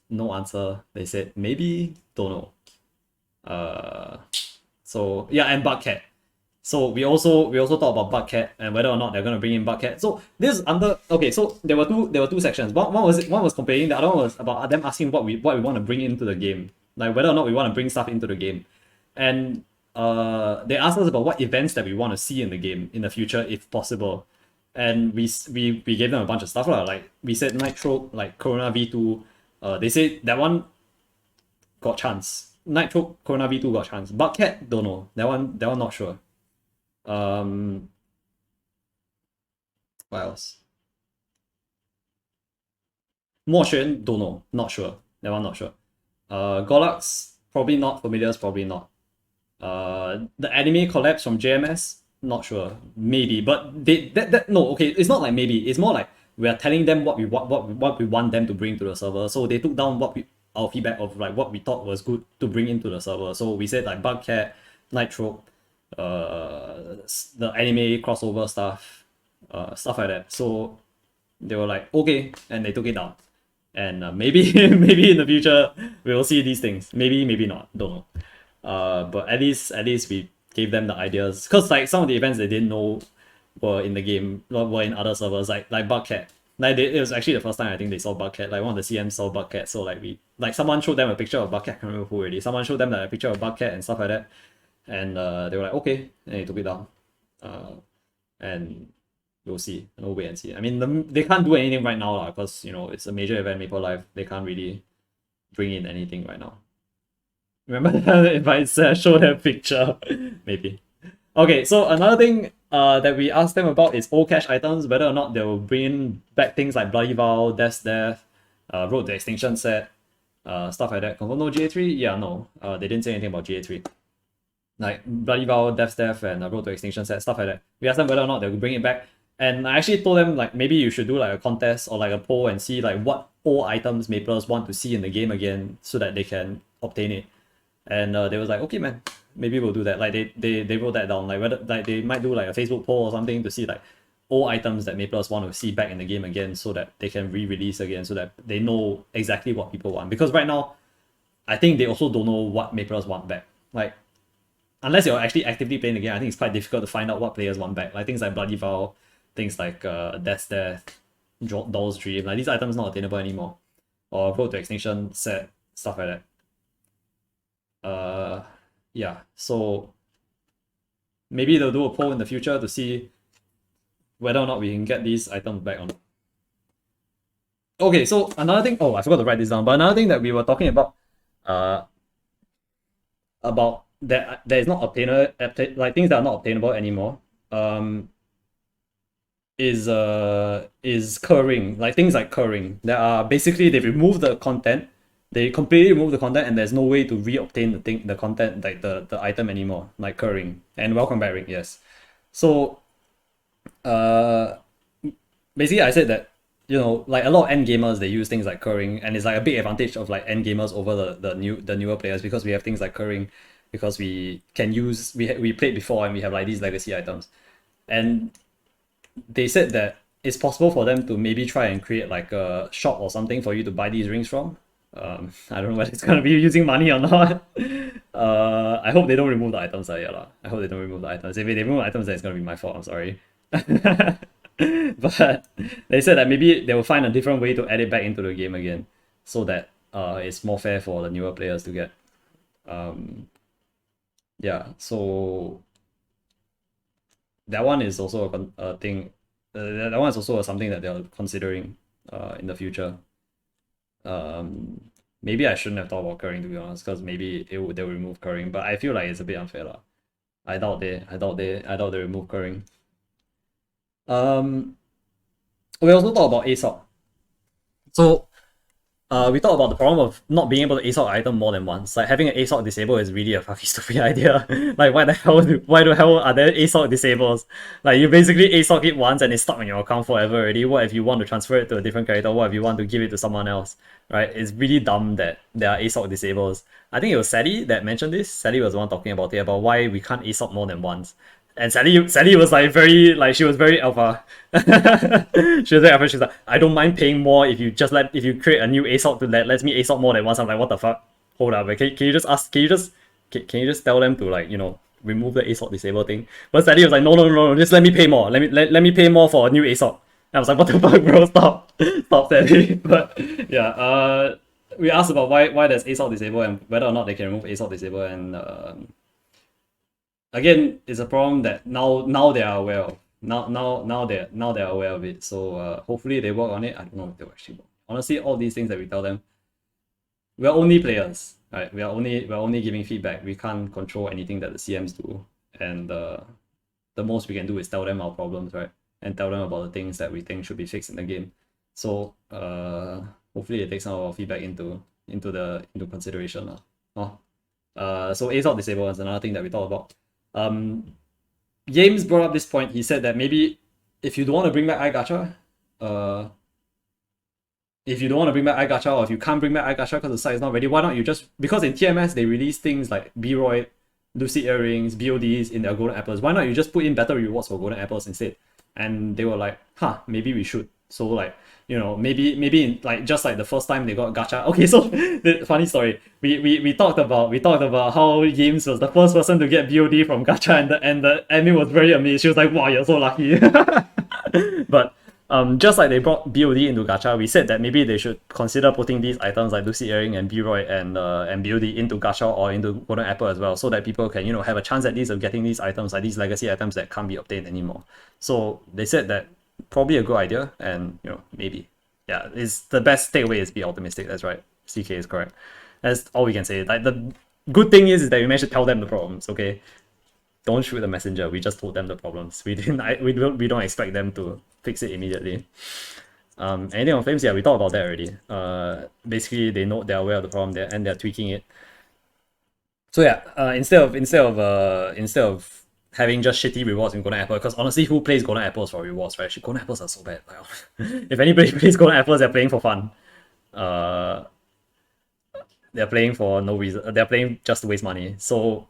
A: no answer. They said maybe, don't know. So yeah, and Bugcat. So we also talked about Bugcat and whether or not they're gonna bring in Bugcat. So this is under, okay. So there were two sections. One was complaining. The other one was about them asking what we want to bring into the game, like whether or not we want to bring stuff into the game. And they asked us about what events that we want to see in the game in the future if possible. And we gave them a bunch of stuff lah. Like we said Nitro, like Corona V2. They said that one got chance. Nitro Corona V2 got chance. Bugcat, don't know. That one not sure. What else? Mo Xuan, don't know. Not sure. That one not sure. Golax, probably not. Familiars, probably not. The anime collabs from JMS, not sure. Maybe, but no, okay, it's not like maybe. It's more like we are telling them what we want them to bring to the server. So they took down our feedback of like what we thought was good to bring into the server. So we said like Bugcat, Nitro, the anime crossover stuff, stuff like that. So they were like okay, and they took it down. And maybe maybe in the future we will see these things. Maybe not. Don't know. But at least we gave them the ideas, because like some of the events they didn't know were in the game, were in other servers, like Bugcat. Like it was actually the first time I think they saw Bugcat. Like one of the CMs saw Bugcat, so like someone showed them a picture of Bugcat. I can't remember who already. Someone showed them like a picture of Bugcat and stuff like that, and they were like okay, and they took it down. And we'll see. We'll wait and see. I mean, they can't do anything right now because, you know, it's a major event, Maple Life. They can't really bring in anything right now. Remember if I show that picture? Maybe. Okay, so another thing that we asked them about is old cache items, whether or not they will bring back things like Bloody Vow, Death's Death, Road to Extinction set, stuff like that. Confirm no GA3? Yeah, no. They didn't say anything about GA3. Like Bloody Vow, Death's Death, and Road to Extinction set, stuff like that. We asked them whether or not they will bring it back. And I actually told them like maybe you should do like a contest or like a poll and see like what old items Maplers want to see in the game again so that they can obtain it. And they was like, okay man, maybe we'll do that. Like they wrote that down. Like whether like they might do like a Facebook poll or something to see like old items that Maplers want to see back in the game again so that they can re-release again so that they know exactly what people want. Because right now, I think they also don't know what Maplers want back. Like unless you're actually actively playing the game, I think it's quite difficult to find out what players want back. Like things like Bloody Vow, things like Death's Death, Doll's Dream. Like these items not attainable anymore. Or Road to Extinction set, stuff like that. Yeah, so maybe they'll do a poll in the future to see whether or not we can get these items back on. Okay, so another thing, I forgot to write this down, but another thing that we were talking about that is not obtainable, like things that are not obtainable anymore, is curring, like things like curring. There are basically they remove the content. They completely remove the content and there's no way to re-obtain the content, like the item anymore, like curring. And welcome back, Rick, yes. So basically I said that, you know, like a lot of end gamers, they use things like curring, and it's like a big advantage of like end gamers over the newer players because we have things like curring, because we can use we played before and we have like these legacy items. And they said that it's possible for them to maybe try and create like a shop or something for you to buy these rings from. I don't know whether it's gonna be using money or not. I hope they don't remove the items. I hope they don't remove the items. If they remove the items, then it's gonna be my fault. I'm sorry. But they said that maybe they will find a different way to add it back into the game again, so that it's more fair for the newer players to get. Yeah. So that one is also a thing. That one is also something that they're considering in the future. Maybe I shouldn't have thought about curring, to be honest, because maybe they'll remove curring, but I feel like it's a bit unfair lah. I doubt they remove curring. We also talk about Asoc. So we talked about the problem of not being able to Asoc item more than once. Like having an Asoc disable is really a fucking stupid idea. Like why the hell are there Asoc disables? Like you basically Asoc it once and it's stuck on your account forever already. What if you want to transfer it to a different character? What if you want to give it to someone else? Right? It's really dumb that there are Asoc disables. I think it was Sally that mentioned this. Sally was the one talking about it, about why we can't Asoc more than once. And Sally was like she was very alpha. She was very alpha. She's like, I don't mind paying more if you create a new Asoc to lets me Asoc more than once. I'm like, what the fuck? Hold up, can you just tell them to, like, you know, remove the Asoc disable thing? But Sally was like, no, just let me pay more. Let me pay more for a new Asoc. And I was like, what the fuck, bro? Stop Sally. But yeah, we asked about why there's Asoc disable and whether or not they can remove Asoc disable, and again, it's a problem that now they are aware of. Now they're aware of it. So hopefully they work on it. I don't know if they'll actually work. Honestly, all these things that we tell them, we're only players, right? We're only giving feedback. We can't control anything that the CMs do, and the most we can do is tell them our problems, right? And tell them about the things that we think should be fixed in the game. So hopefully they take some of our feedback into consideration. So Asoc disable is another thing that we talked about. James brought up this point. He said that maybe if you don't want to bring back iGacha, or if you can't bring back iGacha because the site is not ready, why not you just, because in TMS they release things like B-Roy, Lucid Earrings, BODs in their golden apples, why not you just put in better rewards for golden apples instead? And they were like, maybe we should. So like, you know, maybe in, like, just like the first time they got gacha. Okay, so the funny story. We talked about how James was the first person to get BOD from gacha, and the admin was very amazed. She was like, wow, you're so lucky. But Just like they brought BOD into gacha, we said that maybe they should consider putting these items like Lucy Earring and B-Roy and BOD into gacha or into Golden Apple as well, so that people can, you know, have a chance at least of getting these items, like these legacy items that can't be obtained anymore. So they said that probably a good idea, and you know, maybe. Yeah, it's the best takeaway is be optimistic. That's right. CK is correct. That's all we can say. Like, the good thing is that we managed to tell them the problems, okay? Don't shoot the messenger. We just told them the problems. We didn't. We don't expect them to fix it immediately. Anything on Flames? Yeah, we talked about that already. Basically they're aware of the problem there and they're tweaking it. So yeah, instead of having just shitty rewards in Golden Apple, because honestly, who plays Golden Apples for rewards, right? Golden Apples are so bad. If anybody plays Golden Apples, they're playing for fun. They're playing for no reason. They're playing just to waste money. So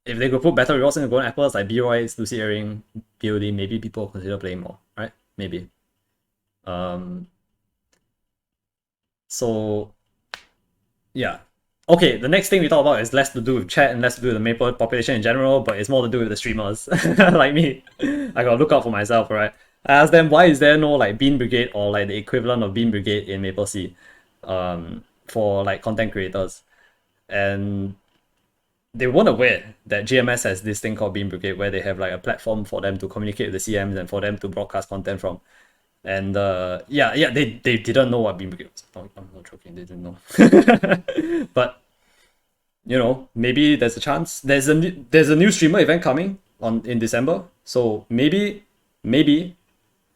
A: if they could put better rewards in the Golden Apples, like B-Roy's, Lucy Earring, BOD, maybe people consider playing more, right? Maybe. So yeah. Okay, the next thing we talk about is less to do with chat and less to do with the Maple population in general, but it's more to do with the streamers. Like me. I gotta look out for myself, right? I asked them, why is there no like Bean Brigade or like the equivalent of Bean Brigade in Maple Sea for like content creators? And they weren't aware that GMS has this thing called Bean Brigade where they have like a platform for them to communicate with the CMs and for them to broadcast content from. And yeah, they didn't know what Bean Brigade was. I'm not joking, they didn't know. But you know, maybe there's a chance. There's a new streamer event coming in December. So maybe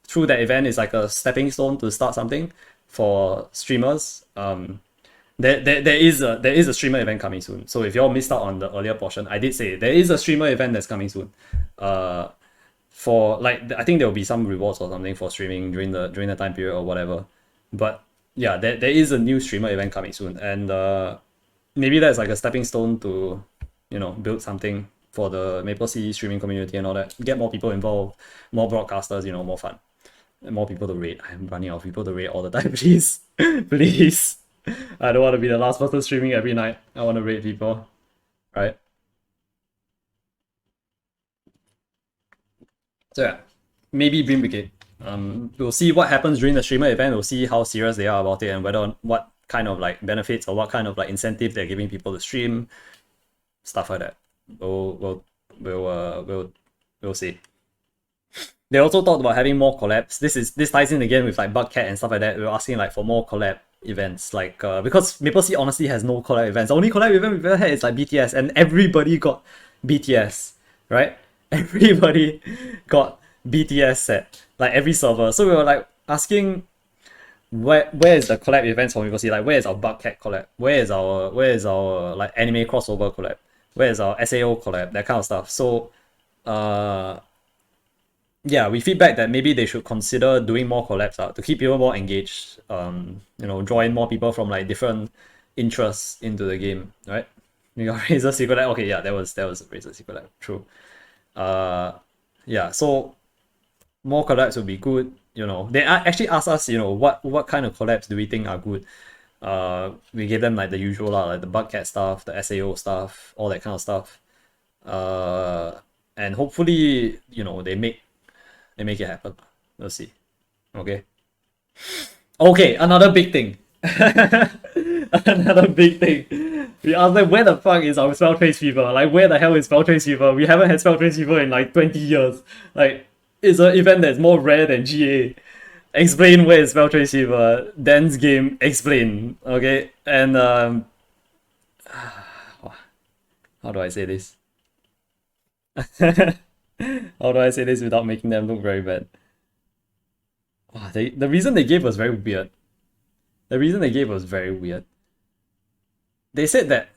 A: through that event is like a stepping stone to start something for streamers. There is a streamer event coming soon. So if y'all missed out on the earlier portion, I did say there is a streamer event that's coming soon. For like, I think there will be some rewards or something for streaming during the time period or whatever. But yeah, there is a new streamer event coming soon, and maybe that's like a stepping stone to, you know, build something for the Maple Sea streaming community and all that. Get more people involved, more broadcasters, you know, more fun, and more people to rate. I'm running out of people to rate all the time. Please, please. I don't want to be the last person streaming every night. I want to rate people, right? So yeah, maybe Bean Brigade. We'll see what happens during the streamer event. We'll see how serious they are about it and what kind of like benefits or what kind of like incentive they're giving people to stream, stuff like that. We'll see. They also talked about having more collabs. This ties in again with like Bugcat and stuff like that. We were asking like for more collab events, like because Maple Sea honestly has no collab events. The only collab event we've ever had is like BTS, and everybody got BTS, right? Everybody got BTS set, like every server. So we were like asking, where is the collab events for Maple Sea? Like, where is our Bugcat collab? Where is our like anime crossover collab? Where is our SAO collab? That kind of stuff. So yeah, we feedback that maybe they should consider doing more collabs to keep people more engaged. You know, draw in more people from like different interests into the game, right? We got Razor Secret Lab. Okay, yeah, that was Razor Secret Lab. True. Yeah, so more collabs would be good. You know, they actually asked us, you know, what kind of collabs do we think are good. We gave them like the usual, like the Bugcat stuff, the SAO stuff, all that kind of stuff. And hopefully, you know, they make it happen. Let's see. Okay. Okay, another big thing. Another big thing. We asked them, where the fuck is our Spell Trace Fever? Like, where the hell is Spell Trace Fever? We haven't had Spell Trace Fever in like 20 years. Like, it's an event that's more rare than GA. Explain where is Spell Trace Fever. Dan's game, explain. Okay? And how do I say this? How do I say this without making them look very bad? The reason they gave was very weird. They said that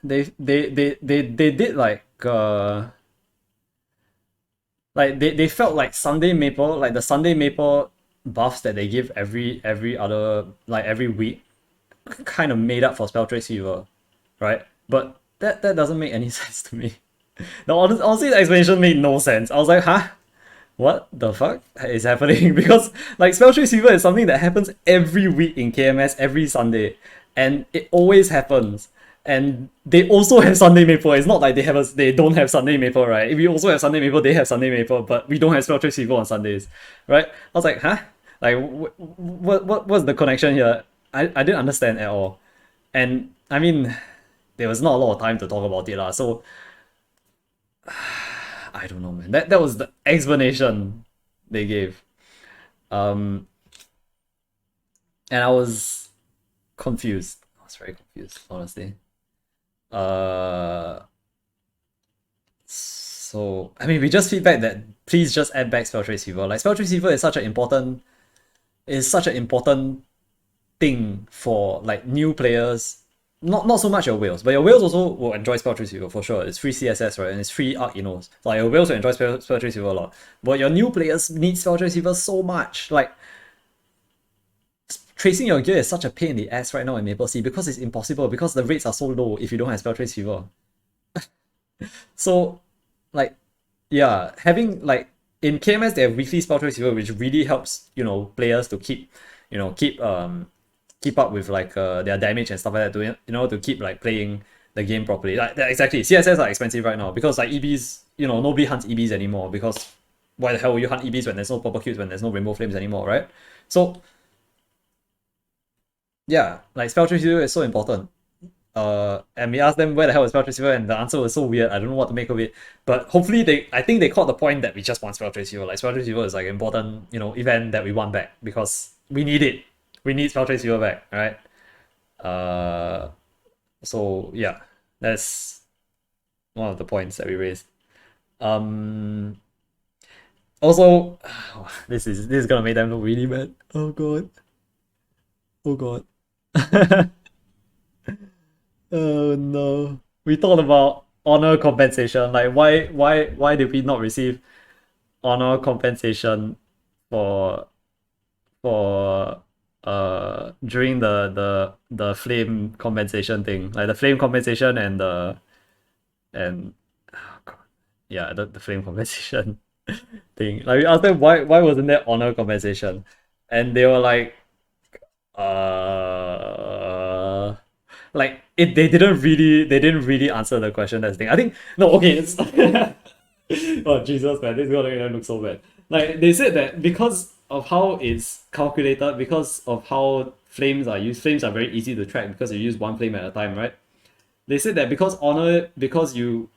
A: they did like they felt like Sunday Maple, like the Sunday Maple buffs that they give every other, like every week, kind of made up for Spell Trace Fever, right? But that doesn't make any sense to me. Honestly, the explanation made no sense. I was like, huh? What the fuck is happening? Because like Spell Trace Fever is something that happens every week in KMS every Sunday, and it always happens. And they also have Sunday Maple. It's not like they don't have Sunday Maple, right? If we also have Sunday Maple, they have Sunday Maple, but we don't have Spell Trace Fever on Sundays, right? I was like, huh? Like, what's the connection here? I didn't understand at all. And I mean, there was not a lot of time to talk about it, lah. So I don't know, man. That was the explanation they gave. And I was confused. I was very confused, honestly. So I mean, we just feedback that please just add back Spell Trace Fever. Like Spell Trace Fever is such an important thing for like new players. Not so much your whales, but your whales also will enjoy Spell Trace Fever for sure. It's free CSS, right? And it's free Arc Innos. So like your whales will enjoy Spell Trace Fever a lot. But your new players need Spell Trace Fever so much. Like tracing your gear is such a pain in the ass right now in Maple Sea because it's impossible because the rates are so low if you don't have Spell Trace Fever. So like yeah, having like in KMS they have weekly Spell Trace Fever, which really helps, players to keep up with like their damage and stuff like that to keep like playing the game properly. Like exactly, CSS are expensive right now because like EBs, nobody hunts EBs anymore because why the hell will you hunt EBs when there's no purple cubes, when there's no rainbow flames anymore, right? So yeah, like Spell Trace Fever is so important. And we asked them where the hell is Spell Trace Fever, and the answer was so weird. I don't know what to make of it. But hopefully I think they caught the point that we just want Spell Trace Fever. Like Spell Trace Fever is like an important, event that we want back because we need it. We need Spell Trace Fever back, right? So yeah, that's one of the points that we raised. Also, this is gonna make them look really bad. Oh god. Oh god. Oh no. We talked about honor compensation. Like why did we not receive honor compensation for during the flame compensation thing? Like the flame compensation and oh god. Yeah, the flame compensation thing. Like we asked them why wasn't there honor compensation? And they were like like they didn't really answer the question. That's the thing. I think no, okay, it's oh Jesus man, this is gonna look so bad. Like they said that because of how it's calculated, because of how flames are used, flames are very easy to track because you use one flame at a time, right? They said that because you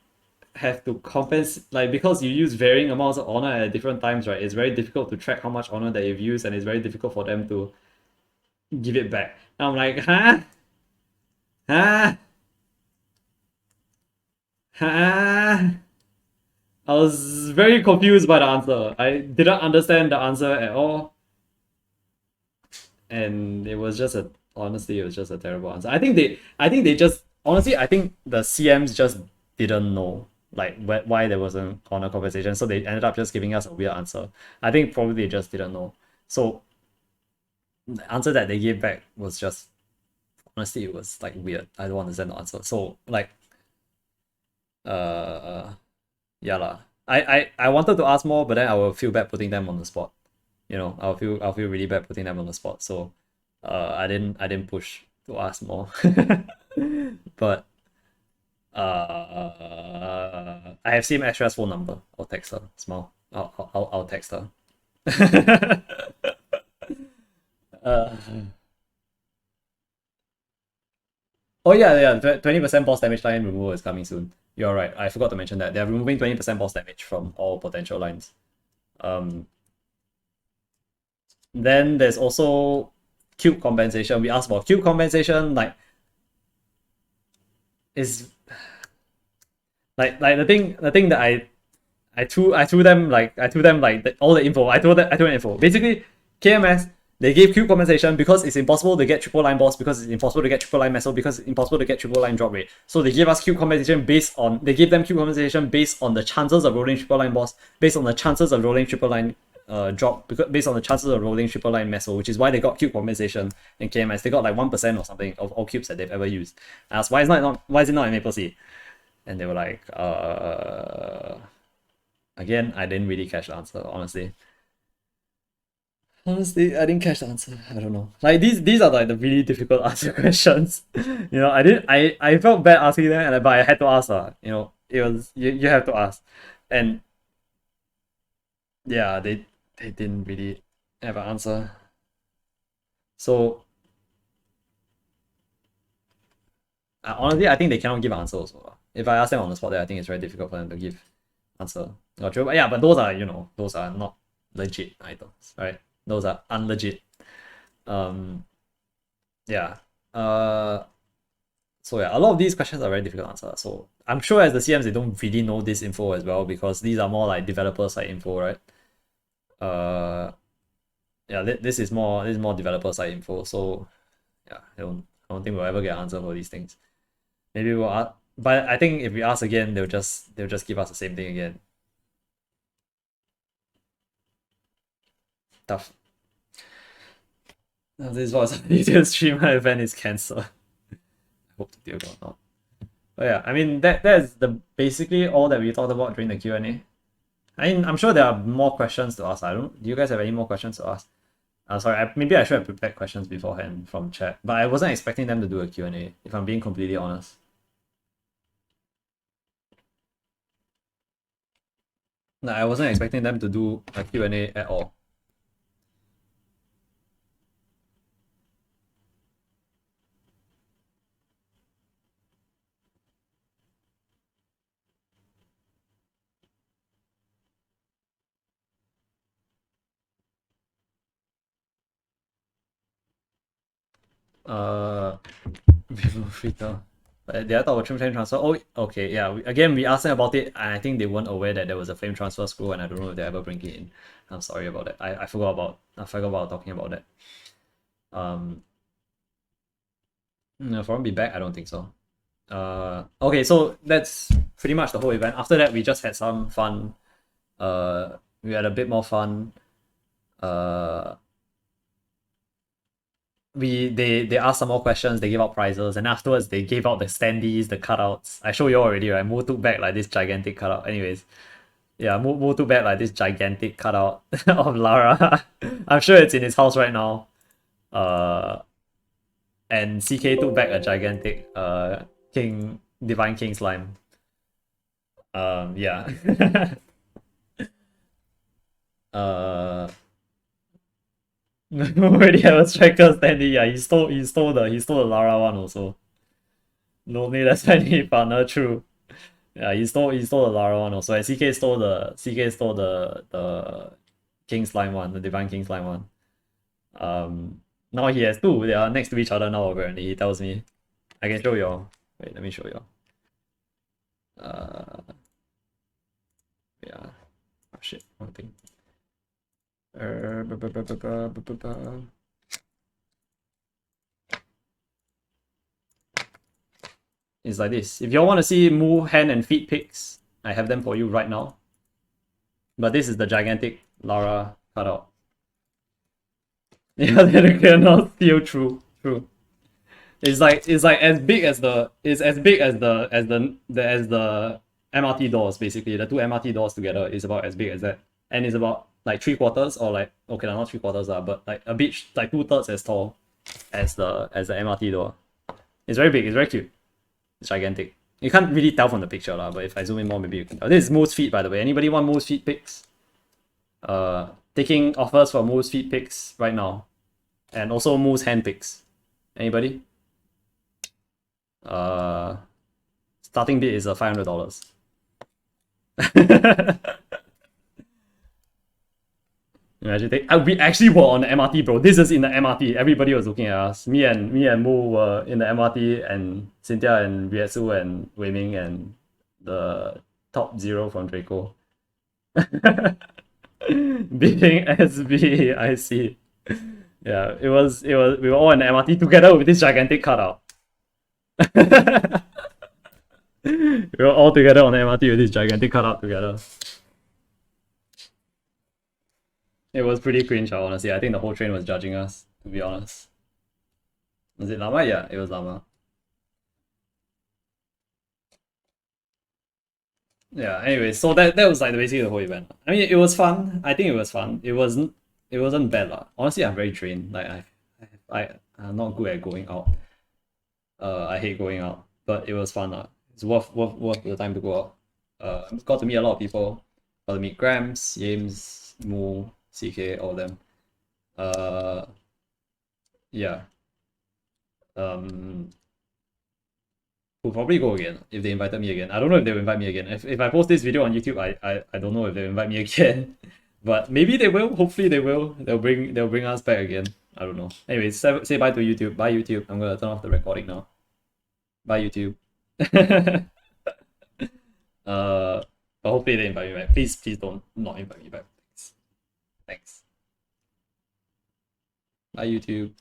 A: have to compensate, like because you use varying amounts of honor at different times, right? It's very difficult to track how much honor that you've used, and it's very difficult for them to give it back. And I'm like, huh? Huh? Huh? I was very confused by the answer. I didn't understand the answer at all. And it was just honestly, it was just a terrible answer. I think they just, honestly, I think the CMs just didn't know like why there wasn't honor compensation. So they ended up just giving us a weird answer. I think probably they just didn't know. So the answer that they gave back was just, honestly, it was like weird. I don't understand the answer. So like yeah lah. I wanted to ask more, but then I will feel bad putting them on the spot. I'll feel really bad putting them on the spot. So I didn't push to ask more. But I have seen Astra's phone number. I'll text her. Smile. I'll text her. Oh yeah, 20% boss damage line removal is coming soon. You're right. I forgot to mention that they're removing 20% boss damage from all potential lines. Then there's also cube compensation. We asked about cube compensation. Like, is like the thing that I threw them like all the info. I told them info. Basically, KMS, they gave cube compensation because it's impossible to get triple line boss, because it's impossible to get triple line meso, because it's impossible to get triple line drop rate. So they gave us cube compensation they gave them cube compensation based on the chances of rolling triple line boss, based on the chances of rolling triple line drop, based on the chances of rolling triple line meso, which is why they got cube compensation in KMS. They got like 1% or something of all cubes that they've ever used. I asked why is it not in Maple Sea? And they were like, again, I didn't really catch the answer, honestly. Honestly, I didn't catch the answer. I don't know. Like these are like the really difficult answer questions. You know, I didn't. I felt bad asking them, but I had to ask. It was you have to ask, and yeah, they didn't really have an answer. So honestly, I think they cannot give an answer also. If I ask them on the spot, then I think it's very difficult for them to give answer. Not true, but yeah, but those are not legit items, right? Those are unlegit. Um, yeah. So yeah, a lot of these questions are very difficult to answer. So I'm sure as the CMs they don't really know this info as well because these are more like developer side info, right? Yeah, this is more developer side info. So yeah, I don't think we'll ever get an answer for these things. Maybe we'll ask, but I think if we ask again, they'll just give us the same thing again. Tough. This was a streamer event is cancelled. I hope the deal got not. But yeah, I mean that's the basically all that we talked about during the Q&A. I mean, I'm sure there are more questions to ask. Do you guys have any more questions to ask? Sorry, maybe I should have prepared questions beforehand from chat, but I wasn't expecting them to do a Q&A, if I'm being completely honest. No, I wasn't expecting them to do a Q&A at all. Frita. But they thought about flame transfer. Oh, okay, yeah. Again, we asked them about it, and I think they weren't aware that there was a flame transfer scroll, and I don't know if they ever bring it in. I'm sorry about that. I forgot about talking about that. No, for him to be back, I don't think so. Okay, so that's pretty much the whole event. After that, we just had some fun. We had a bit more fun. They asked some more questions, they gave out prizes, and afterwards they gave out the standees, the cutouts. I showed you already, right? Mo took back like this gigantic cutout. Anyways, yeah, Mo took back like this gigantic cutout of Lara. I'm sure it's in his house right now. And CK took back a gigantic Divine King slime. Yeah. Already have a striker standee. Yeah, he stole the Lara one also. Lonely that's tiny partner, true. Yeah, he stole the Lara one also. And CK stole the King Slime one, the Divine King Slime one. Now he has two. They are next to each other now apparently. He tells me. I can show you. Wait, let me show you. Yeah. Oh shit, one thing. It's like this. If y'all want to see Moo hand and feet pics, I have them for you right now. But this is the gigantic Lara cutout. Yeah, they cannot steal. True. It's like as big as the MRT doors basically. The two MRT doors together is about as big as that, and it's about like 3/4 or like okay, not 3/4 but like a bit like 2/3 as tall as the MRT door. It's very big. It's very cute. It's gigantic. You can't really tell from the picture lah, but if I zoom in more, maybe you can tell. This is Moo's feet, by the way. Anybody want Moo's feet pics? Taking offers for Moo's feet pics right now, and also Moo's hand pics. Anybody? Starting bid is $500. Imagine we actually were on the MRT, bro. This is in the MRT. Everybody was looking at us. Me and Mo were in the MRT, and Cynthia and Rietsu and Wei Ming and the top zero from Draco. Beating SB, I see. Yeah, it was. We were all in the MRT together with this gigantic cutout. We were all together on the MRT with this gigantic cutout together. It was pretty cringe, honestly. I think the whole train was judging us, to be honest. Was it Llama? Yeah, it was Llama. Yeah, anyway, so that was like basically the whole event. I mean, it was fun. I think it was fun. It wasn't. it wasn't bad lah. Honestly, I'm very drained. Like I'm not good at going out. I hate going out, but it was fun lah. It's worth the time to go out. Got to meet a lot of people. Got to meet Grams, James, Moo, CK, all of them. Yeah. We'll probably go again if they invited me again. I don't know if they'll invite me again. If I post this video on YouTube, I don't know if they'll invite me again. But maybe they will. Hopefully they will. They'll bring us back again. I don't know. Anyways, say bye to YouTube. Bye YouTube. I'm gonna turn off the recording now. Bye YouTube. But hopefully they invite me back. Please don't not invite me back. Thanks. Bye YouTube.